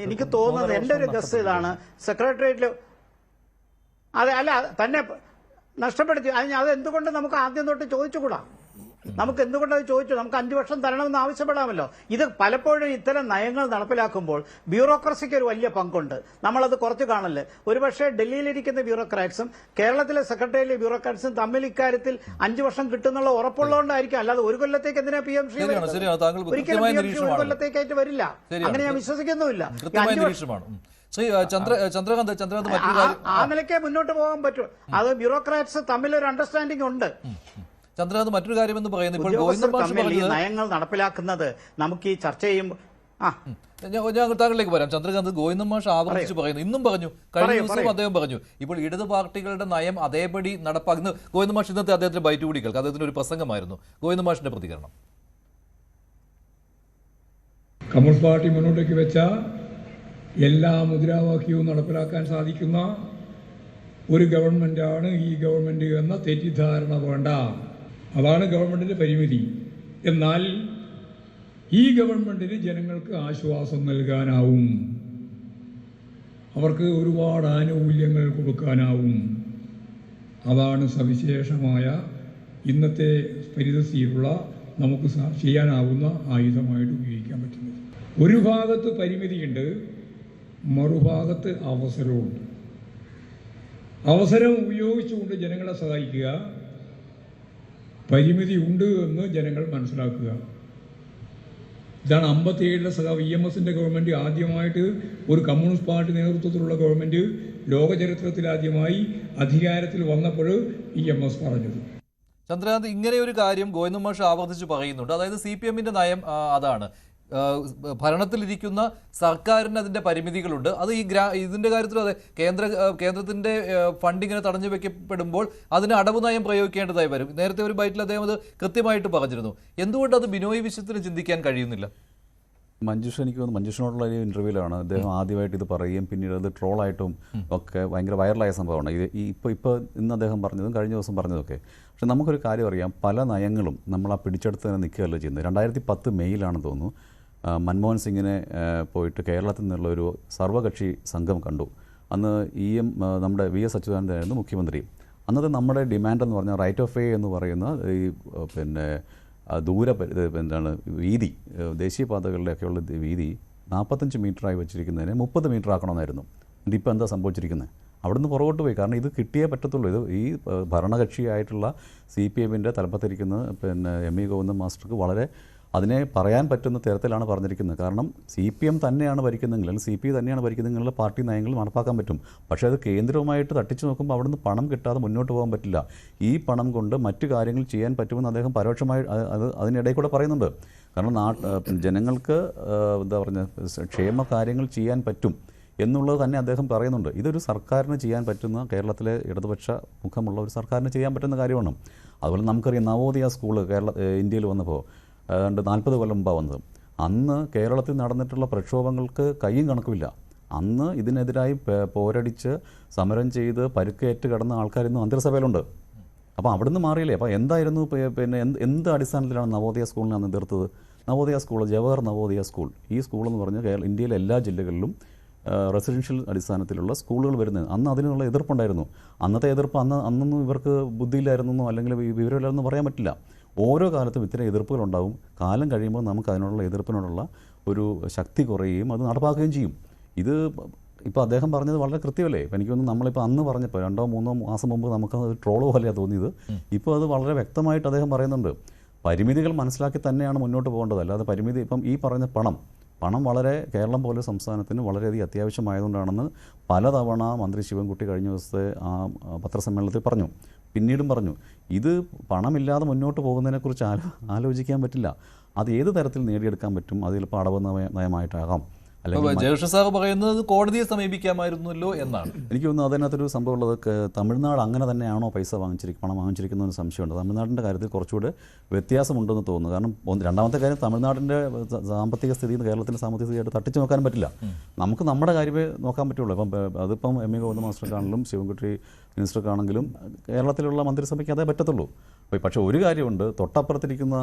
എനിക്ക് തോന്നുന്നത്, എന്റെ ഒരു ഗസ് ഇതാണ്, സെക്രട്ടേറിയറ്റിൽ അല്ല തന്നെ നഷ്ടപ്പെടുത്തി. അത് എന്തുകൊണ്ട് നമുക്ക് ആദ്യം തൊട്ട് ചോദിച്ചുകൂടാ? നമുക്ക് എന്തുകൊണ്ട് അത് ചോദിച്ചു? നമുക്ക് 5 വർഷം തരണമെന്ന് ആവശ്യപ്പെടാമല്ലോ. ഇത് പലപ്പോഴും ഇത്തരം നയങ്ങൾ നടപ്പിലാക്കുമ്പോൾ ബ്യൂറോക്രസിക്ക് ഒരു വലിയ പങ്കുണ്ട്. നമ്മളത് കുറച്ച് കാണല്ലേ. ഒരുപക്ഷെ ഡൽഹിയിലിരിക്കുന്ന ബ്യൂറോക്രാറ്റ്സും കേരളത്തിലെ സെക്രട്ടറിയിലെ ബ്യൂറോക്രാറ്റ്സും തമ്മിൽ ഇക്കാര്യത്തിൽ 5 വർഷം കിട്ടുന്നുള്ള ഉറപ്പുള്ളതുകൊണ്ടായിരിക്കും. അല്ലാതെ ഒരു കൊല്ലത്തേക്ക് എന്തിനാ PMC? ഒരിക്കലും PMC ഒരു കൊല്ലത്തേക്കായിട്ട് വരില്ല. അങ്ങനെ ഞാൻ വിശ്വസിക്കുന്നുമില്ല. ആ നിലയ്ക്കേ മുന്നോട്ട് പോകാൻ പറ്റും. അത് ബ്യൂറോക്രാറ്റ്സ് തമ്മിൽ ഒരു അണ്ടർസ്റ്റാൻഡിംഗ് ഉണ്ട്. ചന്ദ്രകാന്ത് മറ്റൊരു കാര്യമെന്ന് പറയുന്നത്, ഇപ്പോൾ ഗോവിന്ദമാഷ് നയങ്ങൾ നടപ്പിലാക്കുന്നത് നമുക്ക് ഈ ചർച്ച ചെയ്യുമ്പോൾ ഞാൻ താങ്കളിലേക്ക് വരാം. ചന്ദ്രകാന്ത്, ഗോവിന്ദമാഷ് ആവർത്തിച്ച് പറയുന്നു, ഇന്നും പറഞ്ഞു, കഴിഞ്ഞ ദിവസവും അദ്ദേഹം പറഞ്ഞു, ഇപ്പോൾ ഇടത് പാർട്ടികളുടെ നയം അതേപടി നടപ്പാക്കുന്നു. ഗോവിന്ദമാഷ് ഇന്നത്തെ അദ്ദേഹത്തിന്റെ ബൈറ്റ് കൂടി കേൾക്കാം. അദ്ദേഹത്തിന്റെ ഒരു പ്രസംഗമായിരുന്നു. ഗോവിന്ദമാഷിന്റെ പ്രതികരണം. കമ്മ്യൂണിസ്റ്റ് പാർട്ടി മുന്നോട്ടേക്ക് വെച്ച എല്ലാ മുദ്രാവാക്യവും നടപ്പിലാക്കാൻ സാധിക്കുന്ന ഒരു ഗവൺമെന്റാണ് ഈ ഗവൺമെന്റ് എന്ന തെറ്റിദ്ധാരണ വേണ്ട. അതാണ് ഗവൺമെന്റിന്റെ പരിമിതി. എന്നാൽ ഈ ഗവൺമെന്റിന് ജനങ്ങൾക്ക് ആശ്വാസം നൽകാനാവും, അവർക്ക് ഒരുപാട് ആനുകൂല്യങ്ങൾ കൊടുക്കാനാവും. അതാണ് സവിശേഷമായ ഇന്നത്തെ പരിതസ്ഥിതിയിലുള്ള നമുക്ക് ചെയ്യാനാവുന്ന ആയുധമായിട്ട് ഉപയോഗിക്കാൻ പറ്റുന്നത്. ഒരു ഭാഗത്ത് പരിമിതിയുണ്ട്, മറുഭാഗത്ത് അവസരമുണ്ട്. അവസരം ഉപയോഗിച്ചുകൊണ്ട് ജനങ്ങളെ സഹായിക്കുക, പരിമിതി ഉണ്ട് എന്ന് ജനങ്ങൾ മനസ്സിലാക്കുക. ഇതാണ് 57-ലെ സഖാവ് EMS-ന്റെ ഗവൺമെന്റ് ആദ്യമായിട്ട് ഒരു കമ്മ്യൂണിസ്റ്റ് പാർട്ടി നേതൃത്വത്തിലുള്ള ഗവൺമെന്റ് ലോക ചരിത്രത്തിലാദ്യമായി അധികാരത്തിൽ വന്നപ്പോൾ EMS പറഞ്ഞത്. ചന്ദ്രകാന്ത്, ഇങ്ങനെ ഒരു കാര്യം ഗോവിന്ദൻ മാഷ് ആവർത്തിച്ച് പറയുന്നുണ്ട്. അതായത് CPM-ന്റെ നയം അതാണ്, ഭരണത്തിലിരിക്കുന്ന സർക്കാരിന് അതിൻ്റെ പരിമിതികളുണ്ട്. അത് ഇതിൻ്റെ കാര്യത്തിലും അതെ, കേന്ദ്രത്തിൻ്റെ ഫണ്ടിങ്ങനെ തടഞ്ഞു വെക്കപ്പെടുമ്പോൾ അതിന് അടവ് നയം പ്രയോഗിക്കേണ്ടതായി വരും. നേരത്തെ ഒരു ബൈറ്റിൽ അദ്ദേഹം അത് കൃത്യമായിട്ട് പറഞ്ഞിരുന്നു. എന്തുകൊണ്ട് അത് ബിനോയ് വിശ്വത്തിന് ചിന്തിക്കാൻ കഴിയുന്നില്ല? മഞ്ജുഷ, എനിക്ക് തോന്നുന്നു മഞ്ജുഷിനോടുള്ള ഒരു ഇൻ്റർവ്യൂവിലാണ് അദ്ദേഹം ആദ്യമായിട്ട് ഇത് പറയുകയും പിന്നീട് അത് ട്രോളായിട്ടും ഒക്കെ ഭയങ്കര വൈറലായ സംഭവമാണ് ഇത്. ഇപ്പോൾ ഇന്ന് അദ്ദേഹം പറഞ്ഞതും കഴിഞ്ഞ ദിവസം പറഞ്ഞതൊക്കെ. പക്ഷെ നമുക്കൊരു കാര്യം അറിയാം, പല നയങ്ങളും നമ്മൾ ആ പിടിച്ചെടുത്ത് തന്നെ നിൽക്കുകയല്ല ചെയ്യുന്നത്. 2010 മെയ്യിലാണെന്ന് തോന്നുന്നു മൻമോഹൻ സിംഗിനെ പോയിട്ട് കേരളത്തിൽ നിന്നുള്ള ഒരു സർവകക്ഷി സംഘം കണ്ടു. അന്ന് നമ്മുടെ VS അച്യുതാനന്ദനായിരുന്നു മുഖ്യമന്ത്രി. അന്നത്തെ നമ്മുടെ ഡിമാൻഡ് എന്ന് പറഞ്ഞാൽ റൈറ്റ് ഓഫ് വേ എന്ന് പറയുന്ന ഈ എന്താണ് വീതി, ദേശീയപാതകളിലൊക്കെയുള്ള വീതി 45 മീറ്ററായി വെച്ചിരിക്കുന്നതിന് 30 മീറ്റർ ആക്കണമെന്നായിരുന്നു. ഇപ്പോൾ എന്താ സംഭവിച്ചിരിക്കുന്നത്? അവിടെ നിന്ന് പുറകോട്ട് പോയി. കാരണം ഇത് കിട്ടിയേ പറ്റത്തുള്ളൂ. ഇത് ഈ ഭരണകക്ഷിയായിട്ടുള്ള CPM-ൻ്റെ തലപ്പത്തിരിക്കുന്ന ME ഗോവിന്ദൻ മാസ്റ്റർക്ക് വളരെ അതിനെ പറയാൻ പറ്റുന്ന തരത്തിലാണ് പറഞ്ഞിരിക്കുന്നത്. കാരണം CPM തന്നെയാണ് ഭരിക്കുന്നതെങ്കിൽ, അല്ലെങ്കിൽ CPI തന്നെയാണ് ഭരിക്കുന്നതെങ്കിൽ പാർട്ടി നയങ്ങൾ നടപ്പാക്കാൻ പറ്റും. പക്ഷേ അത് കേന്ദ്രവുമായിട്ട് തട്ടിച്ചു നോക്കുമ്പോൾ അവിടുന്ന് പണം കിട്ടാതെ മുന്നോട്ട് പോകാൻ പറ്റില്ല. ഈ പണം കൊണ്ട് മറ്റു കാര്യങ്ങൾ ചെയ്യാൻ പറ്റുമെന്ന് അദ്ദേഹം പരോക്ഷമായി അതിനിടയിൽ കൂടെ പറയുന്നുണ്ട്. കാരണം ജനങ്ങൾക്ക് എന്താ പറയുക, ക്ഷേമ കാര്യങ്ങൾ ചെയ്യാൻ പറ്റും എന്നുള്ളത് തന്നെ അദ്ദേഹം പറയുന്നുണ്ട്. ഇതൊരു സർക്കാരിന് ചെയ്യാൻ പറ്റുന്ന, കേരളത്തിലെ ഇടതുപക്ഷ മുഖമുള്ള ഒരു സർക്കാരിന് ചെയ്യാൻ പറ്റുന്ന കാര്യമാണ്. അതുപോലെ നമുക്കറിയാം, നവോദയ സ്കൂൾ ഇന്ത്യയിൽ വന്നപ്പോൾ 40 കൊല്ലം മുമ്പാണ് വന്നത്. അന്ന് കേരളത്തിൽ നടന്നിട്ടുള്ള പ്രക്ഷോഭങ്ങൾക്ക് കയ്യും കണക്കുമില്ല. അന്ന് ഇതിനെതിരായി പോരടിച്ച് സമരം ചെയ്ത് പരുക്കേറ്റ് കിടന്ന ആൾക്കാരിന്ന് മന്ത്രിസഭയിലുണ്ട്. അപ്പോൾ അവിടെ നിന്ന് മാറിയില്ലേ? അപ്പോൾ എന്തായിരുന്നു എന്ത് അടിസ്ഥാനത്തിലാണ് നവോദയ സ്കൂളിനെ അന്ന് എതിർത്തത്? നവോദയ സ്കൂൾ, ജവഹർ നവോദയ സ്കൂൾ, ഈ സ്കൂളെന്ന് പറഞ്ഞാൽ ഇന്ത്യയിലെ എല്ലാ ജില്ലകളിലും റെസിഡൻഷ്യൽ അടിസ്ഥാനത്തിലുള്ള സ്കൂളുകൾ വരുന്നത്. അന്ന് അതിനുള്ള എതിർപ്പുണ്ടായിരുന്നു. അന്നത്തെ എതിർപ്പ് അന്നൊന്നും ഇവർക്ക് ബുദ്ധിയില്ലായിരുന്നോ അല്ലെങ്കിൽ വിവരമില്ലായിരുന്നോ പറയാൻ പറ്റില്ല. ഓരോ കാലത്തും ഇത്തരം എതിർപ്പുകളുണ്ടാവും. കാലം കഴിയുമ്പോൾ നമുക്ക് അതിനുള്ള എതിർപ്പിനോടുള്ള ഒരു ശക്തി കുറയുകയും അത് നടപ്പാക്കുകയും ചെയ്യും. ഇത് ഇപ്പോൾ അദ്ദേഹം പറഞ്ഞത് വളരെ കൃത്യമല്ലേ? ഇപ്പം എനിക്കൊന്ന് നമ്മളിപ്പോൾ അന്ന് പറഞ്ഞപ്പോൾ 2-3 മാസം മുമ്പ് നമുക്ക് ട്രോളോ പോലെയാണ് തോന്നിയത്. ഇപ്പോൾ അത് വളരെ വ്യക്തമായിട്ട് അദ്ദേഹം പറയുന്നുണ്ട്. പരിമിതികൾ മനസ്സിലാക്കി തന്നെയാണ് മുന്നോട്ട് പോകേണ്ടത്. അല്ലാതെ പരിമിതി, ഇപ്പം ഈ പറഞ്ഞ പണം വളരെ കേരളം പോലെ സംസ്ഥാനത്തിന് വളരെയധികം അത്യാവശ്യമായതുകൊണ്ടാണെന്ന് പലതവണ മന്ത്രി ശിവൻകുട്ടി കഴിഞ്ഞ ദിവസത്തെ ആ പത്രസമ്മേളനത്തിൽ പറഞ്ഞു. പിന്നീടും പറഞ്ഞു. ഇത് പണമില്ലാതെ മുന്നോട്ട് പോകുന്നതിനെക്കുറിച്ച് ആലോചിക്കാൻ പറ്റില്ല. അത് ഏത് തരത്തിൽ നേടിയെടുക്കാൻ പറ്റും? അത് ചിലപ്പോൾ അടവ് നയമായിട്ടാകാം, ജയകൃഷ്ണ സാർ പറയുന്നത് കോടതിയെ സമീപിക്കാമായിരുന്നല്ലോ എന്നാണ്. എനിക്ക് തോന്നുന്നു അതിനകത്തൊരു സംഭവമുള്ളത്, തമിഴ്നാട് അങ്ങനെ തന്നെയാണോ പണം വാങ്ങിച്ചിരിക്കുന്നതെന്ന് സംശയമുണ്ട്. തമിഴ്നാടിൻ്റെ കാര്യത്തിൽ കുറച്ചുകൂടെ വ്യത്യാസമുണ്ടെന്ന് തോന്നുന്നു. കാരണം രണ്ടാമത്തെ കാര്യം, തമിഴ്നാടിൻ്റെ സാമ്പത്തിക സ്ഥിതി കേരളത്തിൻ്റെ സാമ്പത്തിക സ്ഥിതിയായിട്ട് തട്ടിച്ചു നോക്കാനും പറ്റില്ല. നമുക്ക് നമ്മുടെ കാര്യമേ നോക്കാൻ പറ്റുള്ളൂ. അതിപ്പം ME ഗോവിന്ദൻ മാസ്റ്റർക്കാണെങ്കിലും ശിവൻകുട്ടി മിനിസ്റ്റർക്കാണെങ്കിലും കേരളത്തിലുള്ള മന്ത്രിസഭയ്ക്ക് അതേ പറ്റത്തുള്ളൂ. പക്ഷേ ഒരു കാര്യമുണ്ട്, തൊട്ടപ്പുറത്തിരിക്കുന്ന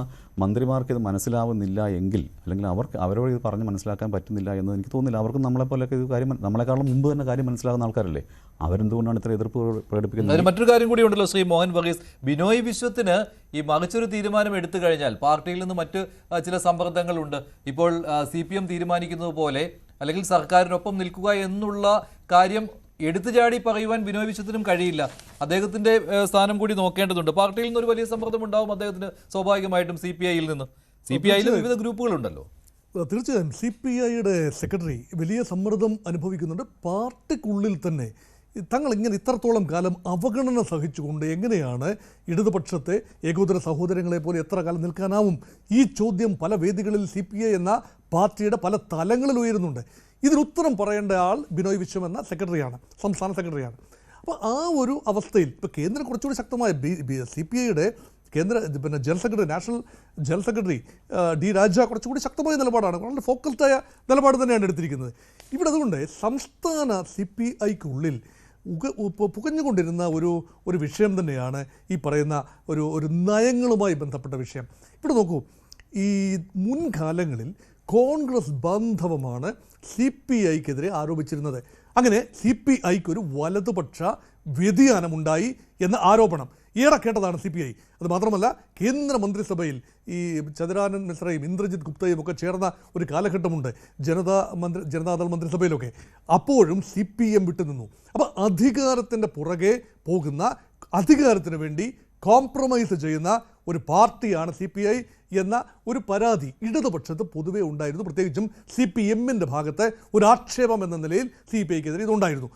മന്ത്രിമാർക്ക് ഇത് മനസ്സിലാവുന്നില്ല എങ്കിൽ, അല്ലെങ്കിൽ അവരോട് ഇത് പറഞ്ഞ് മനസ്സിലാക്കാൻ പറ്റുന്നില്ല എന്ന് എനിക്ക് തോന്നുന്നില്ല. അവർക്കും നമ്മളെപ്പോലെയൊക്കെ ഇത് കാര്യം, നമ്മളെക്കാളും മുമ്പ് തന്നെ കാര്യം മനസ്സിലാകുന്ന ആൾക്കാരല്ലേ. അവരെന്തുകൊണ്ടാണ് ഇത്ര എതിർപ്പ് പ്രകടിപ്പിക്കുന്നത്? മറ്റൊരു കാര്യം കൂടി ഉണ്ടല്ലോ ശ്രീ മോഹൻ വർഗീസ്. ബിനോയ് വിശ്വത്തിന് ഈ മറിച്ചൊരു തീരുമാനം എടുത്തു കഴിഞ്ഞാൽ പാർട്ടിയിൽ നിന്ന് മറ്റ് ചില സമ്മർദ്ദങ്ങളുണ്ട്. ഇപ്പോൾ CPM തീരുമാനിക്കുന്നത് പോലെ അല്ലെങ്കിൽ സർക്കാരിനൊപ്പം നിൽക്കുക എന്നുള്ള കാര്യം എടുത്തുചാടി പറയുവാൻ ബിനോയ് വിശ്വത്തിനും കഴിയില്ല. അദ്ദേഹത്തിന്റെ സ്ഥാനം കൂടി നോക്കേണ്ടതുണ്ട്. പാർട്ടിയിൽ നിന്ന് ഒരു വലിയ സമ്മർദ്ദം ഉണ്ടാവും അദ്ദേഹത്തിന് സ്വാഭാവികമായിട്ടും. CPI-യിൽ നിന്ന്, CPI-യിൽ വിവിധ ഗ്രൂപ്പുകളുണ്ടല്ലോ. തീർച്ചയായും CPI-യുടെ സെക്രട്ടറി വലിയ സമ്മർദ്ദം അനുഭവിക്കുന്നുണ്ട്. പാർട്ടിക്കുള്ളിൽ തന്നെ തങ്ങൾ ഇങ്ങനെ ഇത്രത്തോളം കാലം അവഗണന സഹിച്ചുകൊണ്ട് എങ്ങനെയാണ് ഇടതുപക്ഷത്തെ ഏകോദര സഹോദരങ്ങളെ പോലെ എത്ര കാലം നിൽക്കാനാവും? ഈ ചോദ്യം പല വേദികളിൽ CPI എന്ന പാർട്ടിയുടെ പല തലങ്ങളിൽ ഉയരുന്നുണ്ട്. ഇതിനുത്തരം പറയേണ്ട ആൾ ബിനോയ് വിശ്വം എന്ന സെക്രട്ടറിയാണ്, സംസ്ഥാന സെക്രട്ടറിയാണ്. അപ്പോൾ ആ ഒരു അവസ്ഥയിൽ ഇപ്പോൾ കേന്ദ്രം കുറച്ചുകൂടി ശക്തമായ CPI-യുടെ കേന്ദ്ര general secretary, national general secretary D. രാജ കുറച്ചുകൂടി ശക്തമായ നിലപാടാണ്, വളരെ ഫോക്കസ്ഡായ നിലപാട് തന്നെയാണ് എടുത്തിരിക്കുന്നത്. ഇവിടെ അതുകൊണ്ട് സംസ്ഥാന CPI-ക്കുള്ളിൽ പുകഞ്ഞുകൊണ്ടിരുന്ന ഒരു വിഷയം തന്നെയാണ് ഈ പറയുന്ന ഒരു നയങ്ങളുമായി ബന്ധപ്പെട്ട വിഷയം. ഇവിടെ നോക്കൂ, ഈ മുൻകാലങ്ങളിൽ കോൺഗ്രസ് ബാന്ധവമാണ് CPI-ക്കെതിരെ ആരോപിച്ചിരുന്നത്. അങ്ങനെ CPI-ക്ക് ഒരു വലതുപക്ഷ വ്യതിയാനമുണ്ടായി എന്ന ആരോപണം ഏറെ കേട്ടതാണ് CPI. അത് മാത്രമല്ല, കേന്ദ്ര മന്ത്രിസഭയിൽ ഈ ചന്ദ്രാനന്ദ് മിശ്രയും ഇന്ദ്രജിത് ഗുപ്തയും ഒക്കെ ചേർന്ന ഒരു കാലഘട്ടമുണ്ട് ജനതാദൾ മന്ത്രിസഭയിലൊക്കെ. അപ്പോഴും CPM വിട്ടുനിന്നു. അപ്പോൾ അധികാരത്തിൻ്റെ പുറകെ പോകുന്ന, അധികാരത്തിന് വേണ്ടി കോംപ്രമൈസ് ചെയ്യുന്ന ഒരു പാർട്ടിയാണ് CPI എന്ന ഒരു പരാതി ഇടതുപക്ഷത്ത് പൊതുവെ ഉണ്ടായിരുന്നു. പ്രത്യേകിച്ചും CPM-ൻ്റെ ഭാഗത്ത് ഒരു ആക്ഷേപം എന്ന നിലയിൽ CPI-ക്കെതിരെ ഇതുണ്ടായിരുന്നു.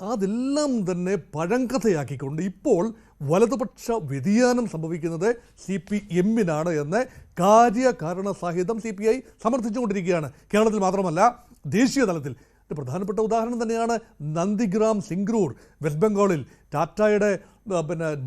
അതെല്ലാം തന്നെ പഴങ്കഥയാക്കിക്കൊണ്ട് ഇപ്പോൾ വലതുപക്ഷ വ്യതിയാനം സംഭവിക്കുന്നത് CPM-നാണ് എന്ന് കാര്യകാരണ സഹിതം CPI സമർത്ഥിച്ചുകൊണ്ടിരിക്കുകയാണ്. കേരളത്തിൽ മാത്രമല്ല, ദേശീയ തലത്തിൽ. ഒരു പ്രധാനപ്പെട്ട ഉദാഹരണം തന്നെയാണ് നന്ദിഗ്രാം സിംഗ്രൂർ, വെസ്റ്റ് ബംഗാളിൽ ടാറ്റയുടെ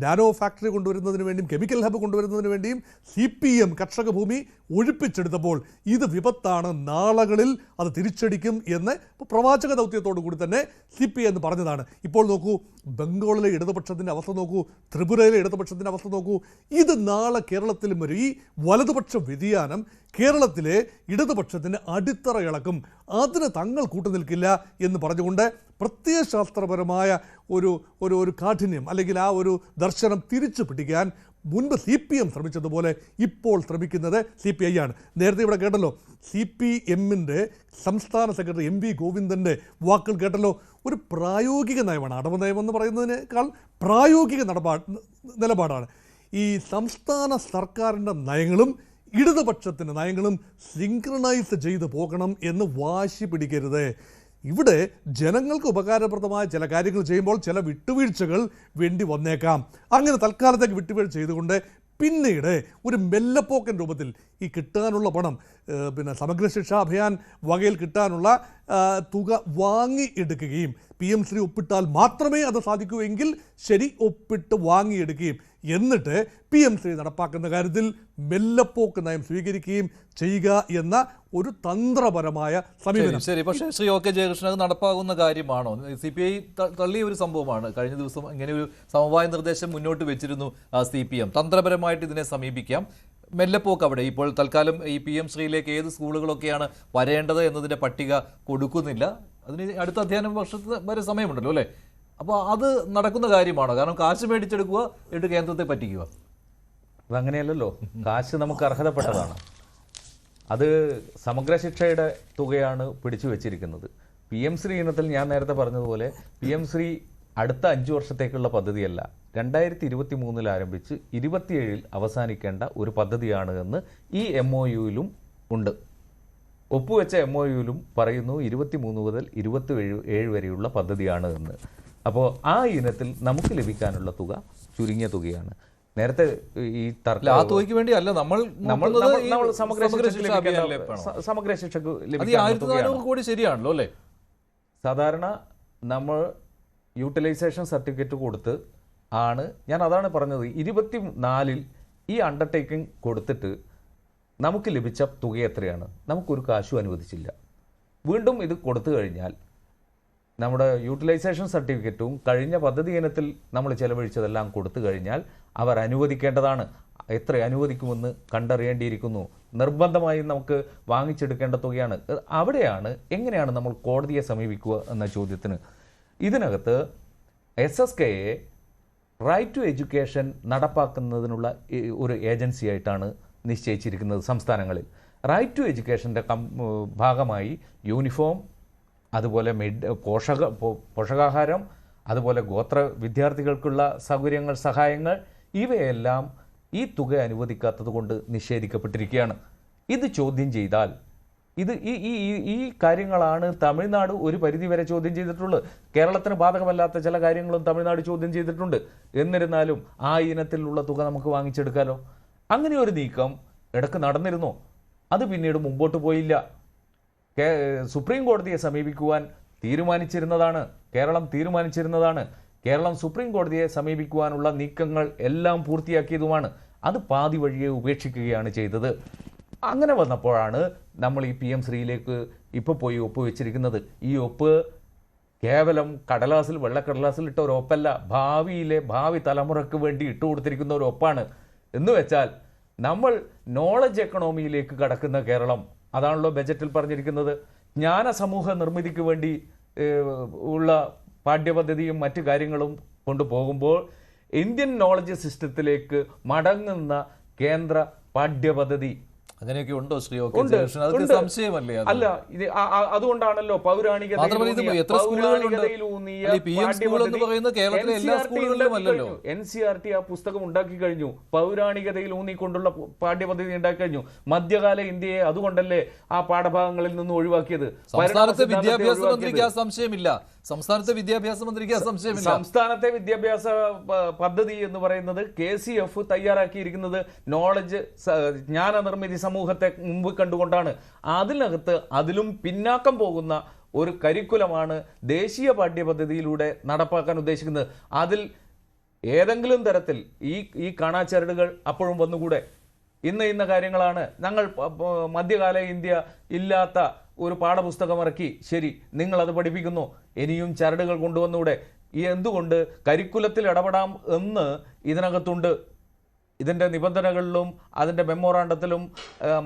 നാനോ ഫാക്ടറി കൊണ്ടുവരുന്നതിന് വേണ്ടിയും കെമിക്കൽ ഹബ്ബ് കൊണ്ടുവരുന്നതിന് വേണ്ടിയും CPM കർഷക ഭൂമി ഒഴിപ്പിച്ചെടുത്തപ്പോൾ ഇത് വിപത്താണ്, നാളുകളിൽ അത് തിരിച്ചടിക്കും എന്ന് പ്രവാചക ദൗത്യത്തോടു കൂടി തന്നെ CPI എന്ന് പറഞ്ഞതാണ്. ഇപ്പോൾ നോക്കൂ, ബംഗാളിലെ ഇടതുപക്ഷത്തിൻ്റെ അവസ്ഥ നോക്കൂ, ത്രിപുരയിലെ ഇടതുപക്ഷത്തിൻ്റെ അവസ്ഥ നോക്കൂ. ഇത് നാളെ കേരളത്തിലും വരും. ഈ വലതുപക്ഷ വ്യതിയാനം കേരളത്തിലെ ഇടതുപക്ഷത്തിന് അടിത്തറ ഇളക്കും. അതിന് തങ്ങൾ കൂട്ടുനിൽക്കില്ല എന്ന് പറഞ്ഞുകൊണ്ട് പ്രത്യയശാസ്ത്രപരമായ ഒരു കാഠിന്യം അല്ലെങ്കിൽ ആ ഒരു ദർശനം തിരിച്ചു പിടിക്കാൻ മുൻപ് CPM ശ്രമിച്ചതുപോലെ ഇപ്പോൾ ശ്രമിക്കുന്നത് CPI ആണ്. നേരത്തെ ഇവിടെ കേട്ടല്ലോ, CPM-ൻ്റെ സംസ്ഥാന സെക്രട്ടറി MV ഗോവിന്ദൻ്റെ വാക്കുകൾ കേട്ടല്ലോ. ഒരു പ്രായോഗിക നയമാണ്. അടവ് നയം എന്ന് പറയുന്നതിനേക്കാൾ പ്രായോഗിക നിലപാടാണ്. ഈ സംസ്ഥാന സർക്കാരിൻ്റെ നയങ്ങളും ഇടതുപക്ഷത്തിൻ്റെ നയങ്ങളും സിങ്ക്രണൈസ് ചെയ്ത് പോകണം എന്ന് വാശി പിടിക്കരുത്. ഇവിടെ ജനങ്ങൾക്ക് ഉപകാരപ്രദമായ ചില കാര്യങ്ങൾ ചെയ്യുമ്പോൾ ചില വിട്ടുവീഴ്ചകൾ വേണ്ടി വന്നേക്കാം. അങ്ങനെ തൽക്കാലത്തേക്ക് വിട്ടുവീഴ്ച ചെയ്തുകൊണ്ട് പിന്നീട് ഒരു മെല്ലപ്പോക്കൻ രൂപത്തിൽ ഈ കിട്ടാനുള്ള പണം, സമഗ്ര ശിക്ഷാ അഭിയാൻ വകയിൽ കിട്ടാനുള്ള തുക വാങ്ങിയെടുക്കുകയും PM ശ്രീ ഒപ്പിട്ടാൽ മാത്രമേ അത് സാധിക്കൂ എങ്കിൽ ശരി, ഒപ്പിട്ട് വാങ്ങിയെടുക്കുകയും എന്നിട്ട് PM ശ്രീ നടപ്പാക്കുന്ന കാര്യത്തിൽ മെല്ലപ്പോക്ക് നയം സ്വീകരിക്കുകയും ചെയ്യുക എന്ന ഒരു തന്ത്രപരമായ സമീപനം. ശരി, പക്ഷേ ശ്രീ OK ജയകൃഷ്ണൻ, അത് നടപ്പാകുന്ന കാര്യമാണോ? CPI തള്ളിയ ഒരു സംഭവമാണ്. കഴിഞ്ഞ ദിവസം ഇങ്ങനെ ഒരു സമവായ നിർദ്ദേശം മുന്നോട്ട് വെച്ചിരുന്നു CPM. തന്ത്രപരമായിട്ട് ഇതിനെ സമീപിക്കാം. മെല്ലെപ്പോക്ക് അവിടെ ഇപ്പോൾ തൽക്കാലം ഈ PM ശ്രീയിലേക്ക് ഏത് സ്കൂളുകളൊക്കെയാണ് വരേണ്ടത് എന്നതിൻ്റെ പട്ടിക കൊടുക്കുന്നില്ല. അതിന് അടുത്ത അധ്യയന വർഷത്തെ വരെ സമയമുണ്ടല്ലോ അല്ലേ? അപ്പോൾ അത് നടക്കുന്ന കാര്യമാണോ? കാരണം കാശ് മേടിച്ചെടുക്കുക, എന്നിട്ട് കേന്ദ്രത്തെ പറ്റിക്കുക. അതങ്ങനെയല്ലല്ലോ. കാശ് നമുക്ക് അർഹതപ്പെട്ടതാണ്. അത് സമഗ്ര ശിക്ഷയുടെ തുകയാണ് പിടിച്ചു വെച്ചിരിക്കുന്നത്. PM ശ്രീ ഇനത്തിൽ ഞാൻ നേരത്തെ പറഞ്ഞതുപോലെ PM ശ്രീ അടുത്ത 5 വർഷത്തേക്കുള്ള പദ്ധതിയല്ല, 2023 ആരംഭിച്ച് 27 അവസാനിക്കേണ്ട ഒരു പദ്ധതിയാണ് എന്ന് ഈ MOU-ലും ഉണ്ട്. ഒപ്പുവെച്ച MOU-ലും പറയുന്നു 23 മുതൽ 27 വരെയുള്ള പദ്ധതിയാണ് എന്ന്. അപ്പോൾ ആ ഇനത്തിൽ നമുക്ക് ലഭിക്കാനുള്ള തുക ചുരുങ്ങിയ തുകയാണ്. നേരത്തെ ഈ ആ തുകയ്ക്ക് വേണ്ടിയല്ല നമ്മൾ സമഗ്ര ശിക്ഷക്ക് കോടി ശരിയാണല്ലോ അല്ലേ? സാധാരണ നമ്മൾ യൂട്ടിലൈസേഷൻ സർട്ടിഫിക്കറ്റ് കൊടുത്ത് ആണ്, ഞാൻ അതാണ് പറഞ്ഞത്, 24 ഈ അണ്ടർടേക്കിംഗ് കൊടുത്തിട്ട് നമുക്ക് ലഭിച്ച തുക എത്രയാണ്? നമുക്കൊരു കാശും അനുവദിച്ചില്ല. വീണ്ടും ഇത് കൊടുത്തു കഴിഞ്ഞാൽ നമ്മുടെ യൂട്ടിലൈസേഷൻ സർട്ടിഫിക്കറ്റും കഴിഞ്ഞ പദ്ധതി ഇനത്തിൽ നമ്മൾ ചെലവഴിച്ചതെല്ലാം കൊടുത്തു കഴിഞ്ഞാൽ അവർ അനുവദിക്കേണ്ടതാണ്. എത്ര അനുവദിക്കുമെന്ന് കണ്ടറിയേണ്ടിയിരിക്കുന്നു. നിർബന്ധമായും നമുക്ക് വാങ്ങിച്ചെടുക്കേണ്ട തുകയാണ്. അവിടെയാണ് എങ്ങനെയാണ് നമ്മൾ കോടതിയെ സമീപിക്കുക എന്ന ചോദ്യത്തിന് ഇതിനകത്ത് SSKയെ റൈറ്റ് ടു എഡ്യൂക്കേഷൻ നടപ്പാക്കുന്നതിനുള്ള ഒരു ഏജൻസി ആയിട്ടാണ് നിശ്ചയിച്ചിരിക്കുന്നത് സംസ്ഥാനങ്ങളിൽ. റൈറ്റ് ടു എഡ്യൂക്കേഷൻ്റെ ഭാഗമായി യൂണിഫോം, അതുപോലെ പോഷകാഹാരം, അതുപോലെ ഗോത്ര വിദ്യാർത്ഥികൾക്കുള്ള സൗകര്യങ്ങൾ, സഹായങ്ങൾ, ഇവയെല്ലാം ഈ തുക അനുവദിക്കാത്തത് കൊണ്ട് നിഷേധിക്കപ്പെട്ടിരിക്കുകയാണ്. ഇത് ചോദ്യം ചെയ്താൽ ഈ കാര്യങ്ങളാണ് തമിഴ്നാട് ഒരു പരിധിവരെ ചോദ്യം ചെയ്തിട്ടുള്ളത്. കേരളത്തിന് ബാധകമല്ലാത്ത ചില കാര്യങ്ങളും തമിഴ്നാട് ചോദ്യം ചെയ്തിട്ടുണ്ട്. എന്നിരുന്നാലും ആ ഇനത്തിലുള്ള തുക നമുക്ക് വാങ്ങിച്ചെടുക്കാമല്ലോ. അങ്ങനെ ഒരു നീക്കം ഇടയ്ക്ക് നടന്നിരുന്നു. അത് പിന്നീട് മുമ്പോട്ട് പോയില്ല. സുപ്രീം കോടതിയെ സമീപിക്കുവാൻ കേരളം തീരുമാനിച്ചിരുന്നതാണ്. കേരളം സുപ്രീം കോടതിയെ സമീപിക്കുവാനുള്ള നീക്കങ്ങൾ എല്ലാം പൂർത്തിയാക്കിയതുമാണ്. അത് പാതി വഴിയെ ഉപേക്ഷിക്കുകയാണ് ചെയ്തത്. അങ്ങനെ വന്നപ്പോഴാണ് നമ്മൾ ഈ PM ശ്രീയിലേക്ക് ഇപ്പോൾ പോയി ഒപ്പ് വെച്ചിരിക്കുന്നത്. ഈ ഒപ്പ് കേവലം വെള്ളക്കടലാസിൽ ഇട്ട ഒരു ഒപ്പല്ല, ഭാവി തലമുറയ്ക്ക് വേണ്ടി ഇട്ടുകൊടുത്തിരിക്കുന്ന ഒരു ഒപ്പാണ്. എന്ന് വെച്ചാൽ നമ്മൾ നോളജ് എക്കണോമിയിലേക്ക് കടക്കുന്ന കേരളം, അതാണല്ലോ ബജറ്റിൽ പറഞ്ഞിരിക്കുന്നത്. ജ്ഞാന സമൂഹ നിർമ്മിതിക്ക് വേണ്ടി ഉള്ള പാഠ്യപദ്ധതിയും മറ്റു കാര്യങ്ങളും കൊണ്ടുപോകുമ്പോൾ ഇന്ത്യൻ നോളജ് സിസ്റ്റത്തിലേക്ക് മടങ്ങുന്ന കേന്ദ്ര പാഠ്യപദ്ധതി അങ്ങനെയൊക്കെ ഉണ്ടോ ശ്രീ OK സംശയമല്ലേ? അല്ല, ഇത് അതുകൊണ്ടാണല്ലോ NCERT ആ പുസ്തകം ഉണ്ടാക്കി കഴിഞ്ഞു. പൗരാണികതയിൽ ഊന്നിക്കൊണ്ടുള്ള പാഠ്യപദ്ധതി ഉണ്ടാക്കി കഴിഞ്ഞു. മധ്യകാല ഇന്ത്യയെ അതുകൊണ്ടല്ലേ ആ പാഠഭാഗങ്ങളിൽ നിന്ന് ഒഴിവാക്കിയത്. സംസ്ഥാനത്തെ വിദ്യാഭ്യാസ മന്ത്രിക്ക് ആ സംശയമില്ല. സംസ്ഥാനത്തെ വിദ്യാഭ്യാസ മന്ത്രിക്ക് സംശയമില്ല. സംസ്ഥാനത്തെ വിദ്യാഭ്യാസ പദ്ധതി എന്ന് പറയുന്നത് KCF തയ്യാറാക്കിയിരിക്കുന്നത് നോളജ് ജ്ഞാന നിർമ്മിതി സമൂഹത്തെ മുമ്പ് കണ്ടുകൊണ്ടാണ്. അതിലും പിന്നാക്കം പോകുന്ന ഒരു കരിക്കുലമാണ് ദേശീയ പാഠ്യപദ്ധതിയിലൂടെ നടപ്പാക്കാൻ ഉദ്ദേശിക്കുന്നത്. അതിൽ ഏതെങ്കിലും തരത്തിൽ ഈ കാണാച്ചരടുകൾ അപ്പോഴും വന്നുകൂടെ? ഇന്ന കാര്യങ്ങളാണ് ഞങ്ങൾ മധ്യകാല ഇന്ത്യ ഇല്ലാത്ത ഒരു പാഠപുസ്തകം ഇറക്കി, ശരി, നിങ്ങളത് പഠിപ്പിക്കുന്നു, ഇനിയും ചരടുകൾ കൊണ്ടുവന്നൂടെ? എന്തുകൊണ്ട് കരിക്കുലത്തിൽ ഇടപെടാം എന്ന് ഇതിനകത്തുണ്ട്. ഇതിൻ്റെ നിബന്ധനകളിലും അതിൻ്റെ മെമ്മോറാണ്ടത്തിലും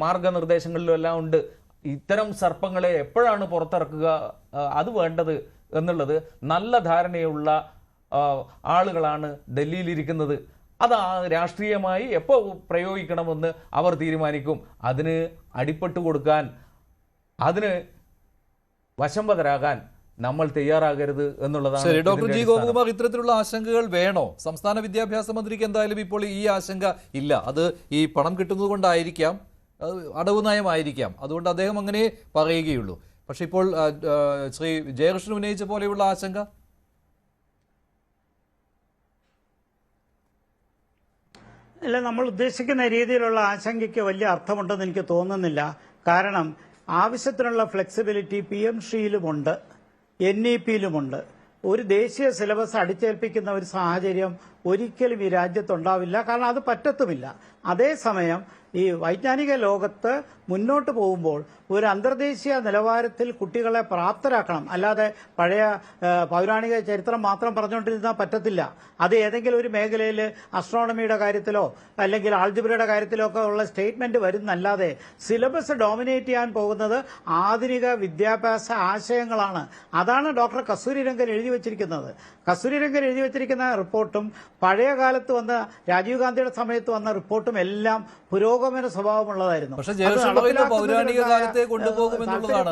മാർഗനിർദ്ദേശങ്ങളിലും എല്ലാം ഉണ്ട്. ഇത്തരം സർപ്പങ്ങളെ എപ്പോഴാണ് പുറത്തിറക്കുക അത് വേണ്ടത് എന്നുള്ളത് നല്ല ധാരണയുള്ള ആളുകളാണ് ഡൽഹിയിലിരിക്കുന്നത്. അത് രാഷ്ട്രീയമായി എപ്പോൾ പ്രയോഗിക്കണമെന്ന് അവർ തീരുമാനിക്കും. അതിന് അടിപ്പെട്ടു കൊടുക്കാൻ, അതിന് വശംവദരാകാൻ നമ്മൾ തയ്യാറാകരുത് എന്നുള്ളതാണ്. ശരി, ഡോക്ടർ ജി ഗോപകുമാർ, ഇത്തരത്തിലുള്ള ആശങ്കകൾ വേണോ? സംസ്ഥാന വിദ്യാഭ്യാസ മന്ത്രിക്ക് എന്തായാലും ഇപ്പോൾ ഈ ആശങ്ക ഇല്ല. അത് ഈ പണം കിട്ടുന്നത് കൊണ്ടായിരിക്കാം, അടവ് നയമായിരിക്കാം, അതുകൊണ്ട് അദ്ദേഹം അങ്ങനെ പറയുകയുള്ളൂ. പക്ഷെ ഇപ്പോൾ ശ്രീ ജയകൃഷ്ണൻ ഉന്നയിച്ച പോലെയുള്ള ആശങ്ക അല്ല, നമ്മൾ ഉദ്ദേശിക്കുന്ന രീതിയിലുള്ള ആശങ്കയ്ക്ക് വലിയ അർത്ഥമുണ്ടെന്ന് എനിക്ക് തോന്നുന്നില്ല. കാരണം ആവശ്യത്തിനുള്ള ഫ്ലെക്സിബിലിറ്റി PMSHIയിലുമുണ്ട്, NEPയിലുമുണ്ട്. ഒരു ദേശീയ സിലബസ് അടിച്ചേൽപ്പിക്കുന്ന ഒരു സാഹചര്യം ഒരിക്കലും ഈ രാജ്യത്തുണ്ടാവില്ല. കാരണം അത് പറ്റത്തുമില്ല. അതേസമയം ഈ വൈജ്ഞാനിക ലോകത്ത് മുന്നോട്ട് പോകുമ്പോൾ ഒരു അന്തർദേശീയ നിലവാരത്തിൽ കുട്ടികളെ പ്രാപ്തരാക്കണം. അല്ലാതെ പഴയ പൗരാണിക ചരിത്രം മാത്രം പറഞ്ഞുകൊണ്ടിരുന്നാൽ പറ്റത്തില്ല. അത് ഏതെങ്കിലും ഒരു മേഖലയിൽ അസ്ട്രോണമിയുടെ കാര്യത്തിലോ അല്ലെങ്കിൽ ആൾജിബ്രയുടെ കാര്യത്തിലോ ഒക്കെ ഉള്ള സ്റ്റേറ്റ്മെന്റ് വരുന്നല്ലാതെ സിലബസ് ഡോമിനേറ്റ് ചെയ്യാൻ പോകുന്നത് ആധുനിക വിദ്യാഭ്യാസ ആശയങ്ങളാണ്. അതാണ് ഡോക്ടർ കസ്തൂരിരംഗൻ എഴുതി വച്ചിരിക്കുന്നത്. കസ്തൂരിരംഗൻ എഴുതി വച്ചിരിക്കുന്ന റിപ്പോർട്ടും പഴയ കാലത്ത് വന്ന രാജീവ് ഗാന്ധിയുടെ സമയത്ത് വന്ന റിപ്പോർട്ടും എല്ലാം പുരോഗമന സ്വഭാവമുള്ളതായിരുന്നു. പക്ഷേ പൗരാണിക കാലത്തെ കൊണ്ടുപോകുമെന്നുള്ളതാണ്.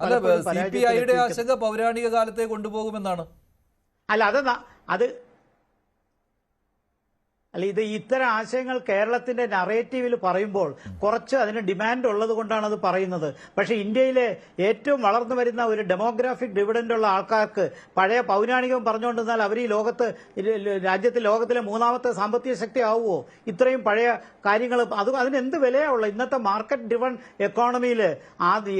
അല്ല, CPIയുടെ ആശങ്ക പൗരാണിക കാലത്തെ കൊണ്ടുപോകുമെന്നാണ്. ഇത് ഇത്തരം ആശയങ്ങൾ കേരളത്തിന്റെ നറേറ്റീവിൽ പറയുമ്പോൾ കുറച്ച് അതിന് ഡിമാൻഡ് ഉള്ളത് കൊണ്ടാണ് അത് പറയുന്നത്. പക്ഷേ ഇന്ത്യയിലെ ഏറ്റവും വളർന്നു വരുന്ന ഒരു ഡെമോഗ്രാഫിക് ഡിവിഡൻഡ് ഉള്ള ആൾക്കാർക്ക് പഴയ പൗരാണികം പറഞ്ഞുകൊണ്ടിരുന്നാൽ അവർ ഈ ലോകത്തിലെ മൂന്നാമത്തെ സാമ്പത്തിക ശക്തി ആവുമോ? ഇത്രയും പഴയ കാര്യങ്ങൾ അതിനെന്ത് വിലയാവുള്ളൂ? ഇന്നത്തെ മാർക്കറ്റ് ഡ്രിവൺ എക്കോണമിയിൽ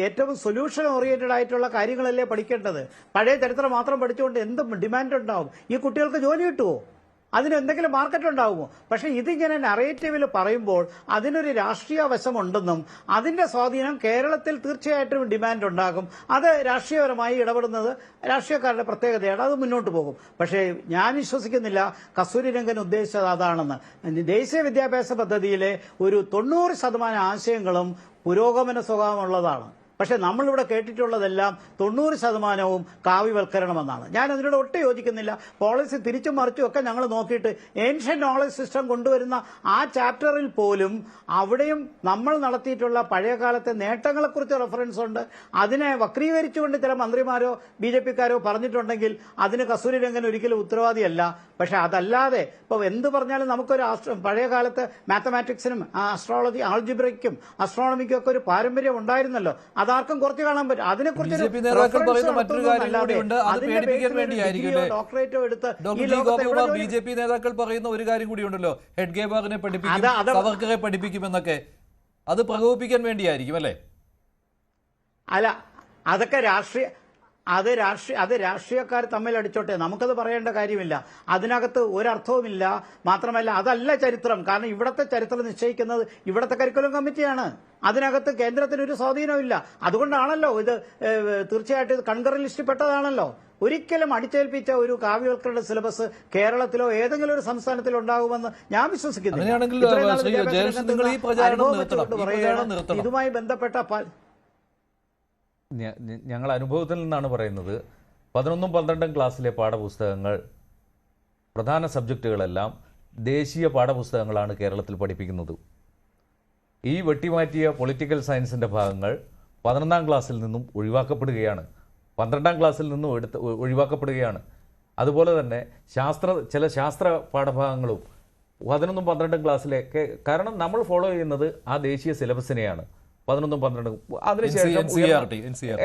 ഏറ്റവും സൊല്യൂഷൻ ഓറിയന്റഡ് ആയിട്ടുള്ള കാര്യങ്ങളല്ലേ പഠിക്കേണ്ടത്? പഴയ ചരിത്രം മാത്രം പഠിച്ചുകൊണ്ട് എന്ത് ഡിമാൻഡ് ഉണ്ടാവും? ഈ കുട്ടികൾക്ക് ജോലി കിട്ടുമോ? അതിന് എന്തെങ്കിലും മാർക്കറ്റ് ഉണ്ടാകുമോ? പക്ഷേ ഇതിങ്ങനെ നറേറ്റീവിൽ പറയുമ്പോൾ അതിനൊരു രാഷ്ട്രീയ വശമുണ്ടെന്നും അതിന്റെ സ്വാധീനം കേരളത്തിൽ തീർച്ചയായിട്ടും ഡിമാൻഡ് ഉണ്ടാകും. അത് രാഷ്ട്രീയപരമായി ഇടപെടുന്നത് രാഷ്ട്രീയക്കാരുടെ പ്രത്യേകതയാണ്. അത് മുന്നോട്ട് പോകും. പക്ഷേ ഞാൻ വിശ്വസിക്കുന്നില്ല കസ്തൂരിരംഗൻ ഉദ്ദേശിച്ചത് അതാണെന്ന്. ദേശീയ വിദ്യാഭ്യാസ പദ്ധതിയിലെ ഒരു 90% ആശയങ്ങളും പുരോഗമന സ്വഭാവമുള്ളതാണ്. പക്ഷെ നമ്മളിവിടെ കേട്ടിട്ടുള്ളതെല്ലാം 90% കാവ്യവൽക്കരണമെന്നാണ്. ഞാൻ അതിനോട് ഒട്ടും യോജിക്കുന്നില്ല. പോളിസി തിരിച്ചും മറിച്ചും ഒക്കെ ഞങ്ങൾ നോക്കിയിട്ട് ഏൻഷ്യൻ നോളജ് സിസ്റ്റം കൊണ്ടുവരുന്ന ആ ചാപ്റ്ററിൽ പോലും അവിടെയും നമ്മൾ നടത്തിയിട്ടുള്ള പഴയകാലത്തെ നേട്ടങ്ങളെക്കുറിച്ച് റെഫറൻസ് ഉണ്ട്. അതിനെ വക്രീകരിച്ചുകൊണ്ട് ചില മന്ത്രിമാരോ BJPക്കാരോ പറഞ്ഞിട്ടുണ്ടെങ്കിൽ അതിന് കസ്തൂരിരംഗൻ ഒരിക്കലും ഉത്തരവാദിയല്ല. പക്ഷെ അതല്ലാതെ ഇപ്പോൾ എന്ത് പറഞ്ഞാലും നമുക്കൊരു പഴയകാലത്ത് മാത്തമാറ്റിക്സിനും ആസ്ട്രോളജി ആൾജിബ്രയ്ക്കും അസ്ട്രോണമിക്കും ഒക്കെ ഒരു പാരമ്പര്യം ഉണ്ടായിരുന്നല്ലോ. അതാർക്കും കുറച്ച് കാണാൻ പറ്റും. അതിനെക്കുറിച്ച് ഡോക്ടറേറ്റോ എടുത്ത് BJP നേതാക്കൾ പറയുന്ന ഒരു കാര്യം കൂടിയുണ്ടല്ലോ, ഹെഡ്ഗേവാറിനെ പഠിപ്പിക്കും, സവർക്കറെ പഠിപ്പിക്കുമെന്നൊക്കെ. അത് പ്രകോപിപ്പിക്കാൻ വേണ്ടിയായിരിക്കും അല്ലേ? അല്ല, അതൊക്കെ രാഷ്ട്രീയക്കാർ തമ്മിൽ അടിച്ചോട്ടെ, നമുക്കത് പറയേണ്ട കാര്യമില്ല. അതിനകത്ത് ഒരർത്ഥവുമില്ല. മാത്രമല്ല അതല്ല ചരിത്രം. കാരണം ഇവിടുത്തെ ചരിത്രം നിശ്ചയിക്കുന്നത് ഇവിടുത്തെ കരിക്കുലം കമ്മിറ്റിയാണ്. അതിനകത്ത് കേന്ദ്രത്തിനൊരു സ്വാധീനമില്ല. അതുകൊണ്ടാണല്ലോ ഇത് തീർച്ചയായിട്ടും കൺകറന്റ് ലിസ്റ്റിൽ പെട്ടതാണല്ലോ. ഒരിക്കലും അടിച്ചേൽപ്പിച്ച ഒരു കാവ്യവൽക്കരണ സിലബസ് കേരളത്തിലോ ഏതെങ്കിലും ഒരു സംസ്ഥാനത്തിലോ ഉണ്ടാകുമെന്ന് ഞാൻ വിശ്വസിക്കുന്നില്ല. ഇതുമായി ബന്ധപ്പെട്ട ഞങ്ങൾ അനുഭവത്തിൽ നിന്നാണ് പറയുന്നത്. 11ഉം 12ഉം ക്ലാസ്സിലെ പാഠപുസ്തകങ്ങൾ, പ്രധാന സബ്ജക്റ്റുകളെല്ലാം ദേശീയ പാഠപുസ്തകങ്ങളാണ് കേരളത്തിൽ പഠിപ്പിക്കുന്നത്. ഈ വെട്ടിമാറ്റിയ പൊളിറ്റിക്കൽ സയൻസിൻ്റെ ഭാഗങ്ങൾ 11ാം ക്ലാസ്സിൽ നിന്നും ഒഴിവാക്കപ്പെടുകയാണ്, 12ാം ക്ലാസ്സിൽ നിന്നും ഒഴിവാക്കപ്പെടുകയാണ്. അതുപോലെ തന്നെ ചില ശാസ്ത്ര പാഠഭാഗങ്ങളും 11ഉം 12ഉം ക്ലാസ്സിലേക്ക്, കാരണം നമ്മൾ ഫോളോ ചെയ്യുന്നത് ആ ദേശീയ സിലബസിനെയാണ്. 11ഉം 12ഉം അതിനുശേഷം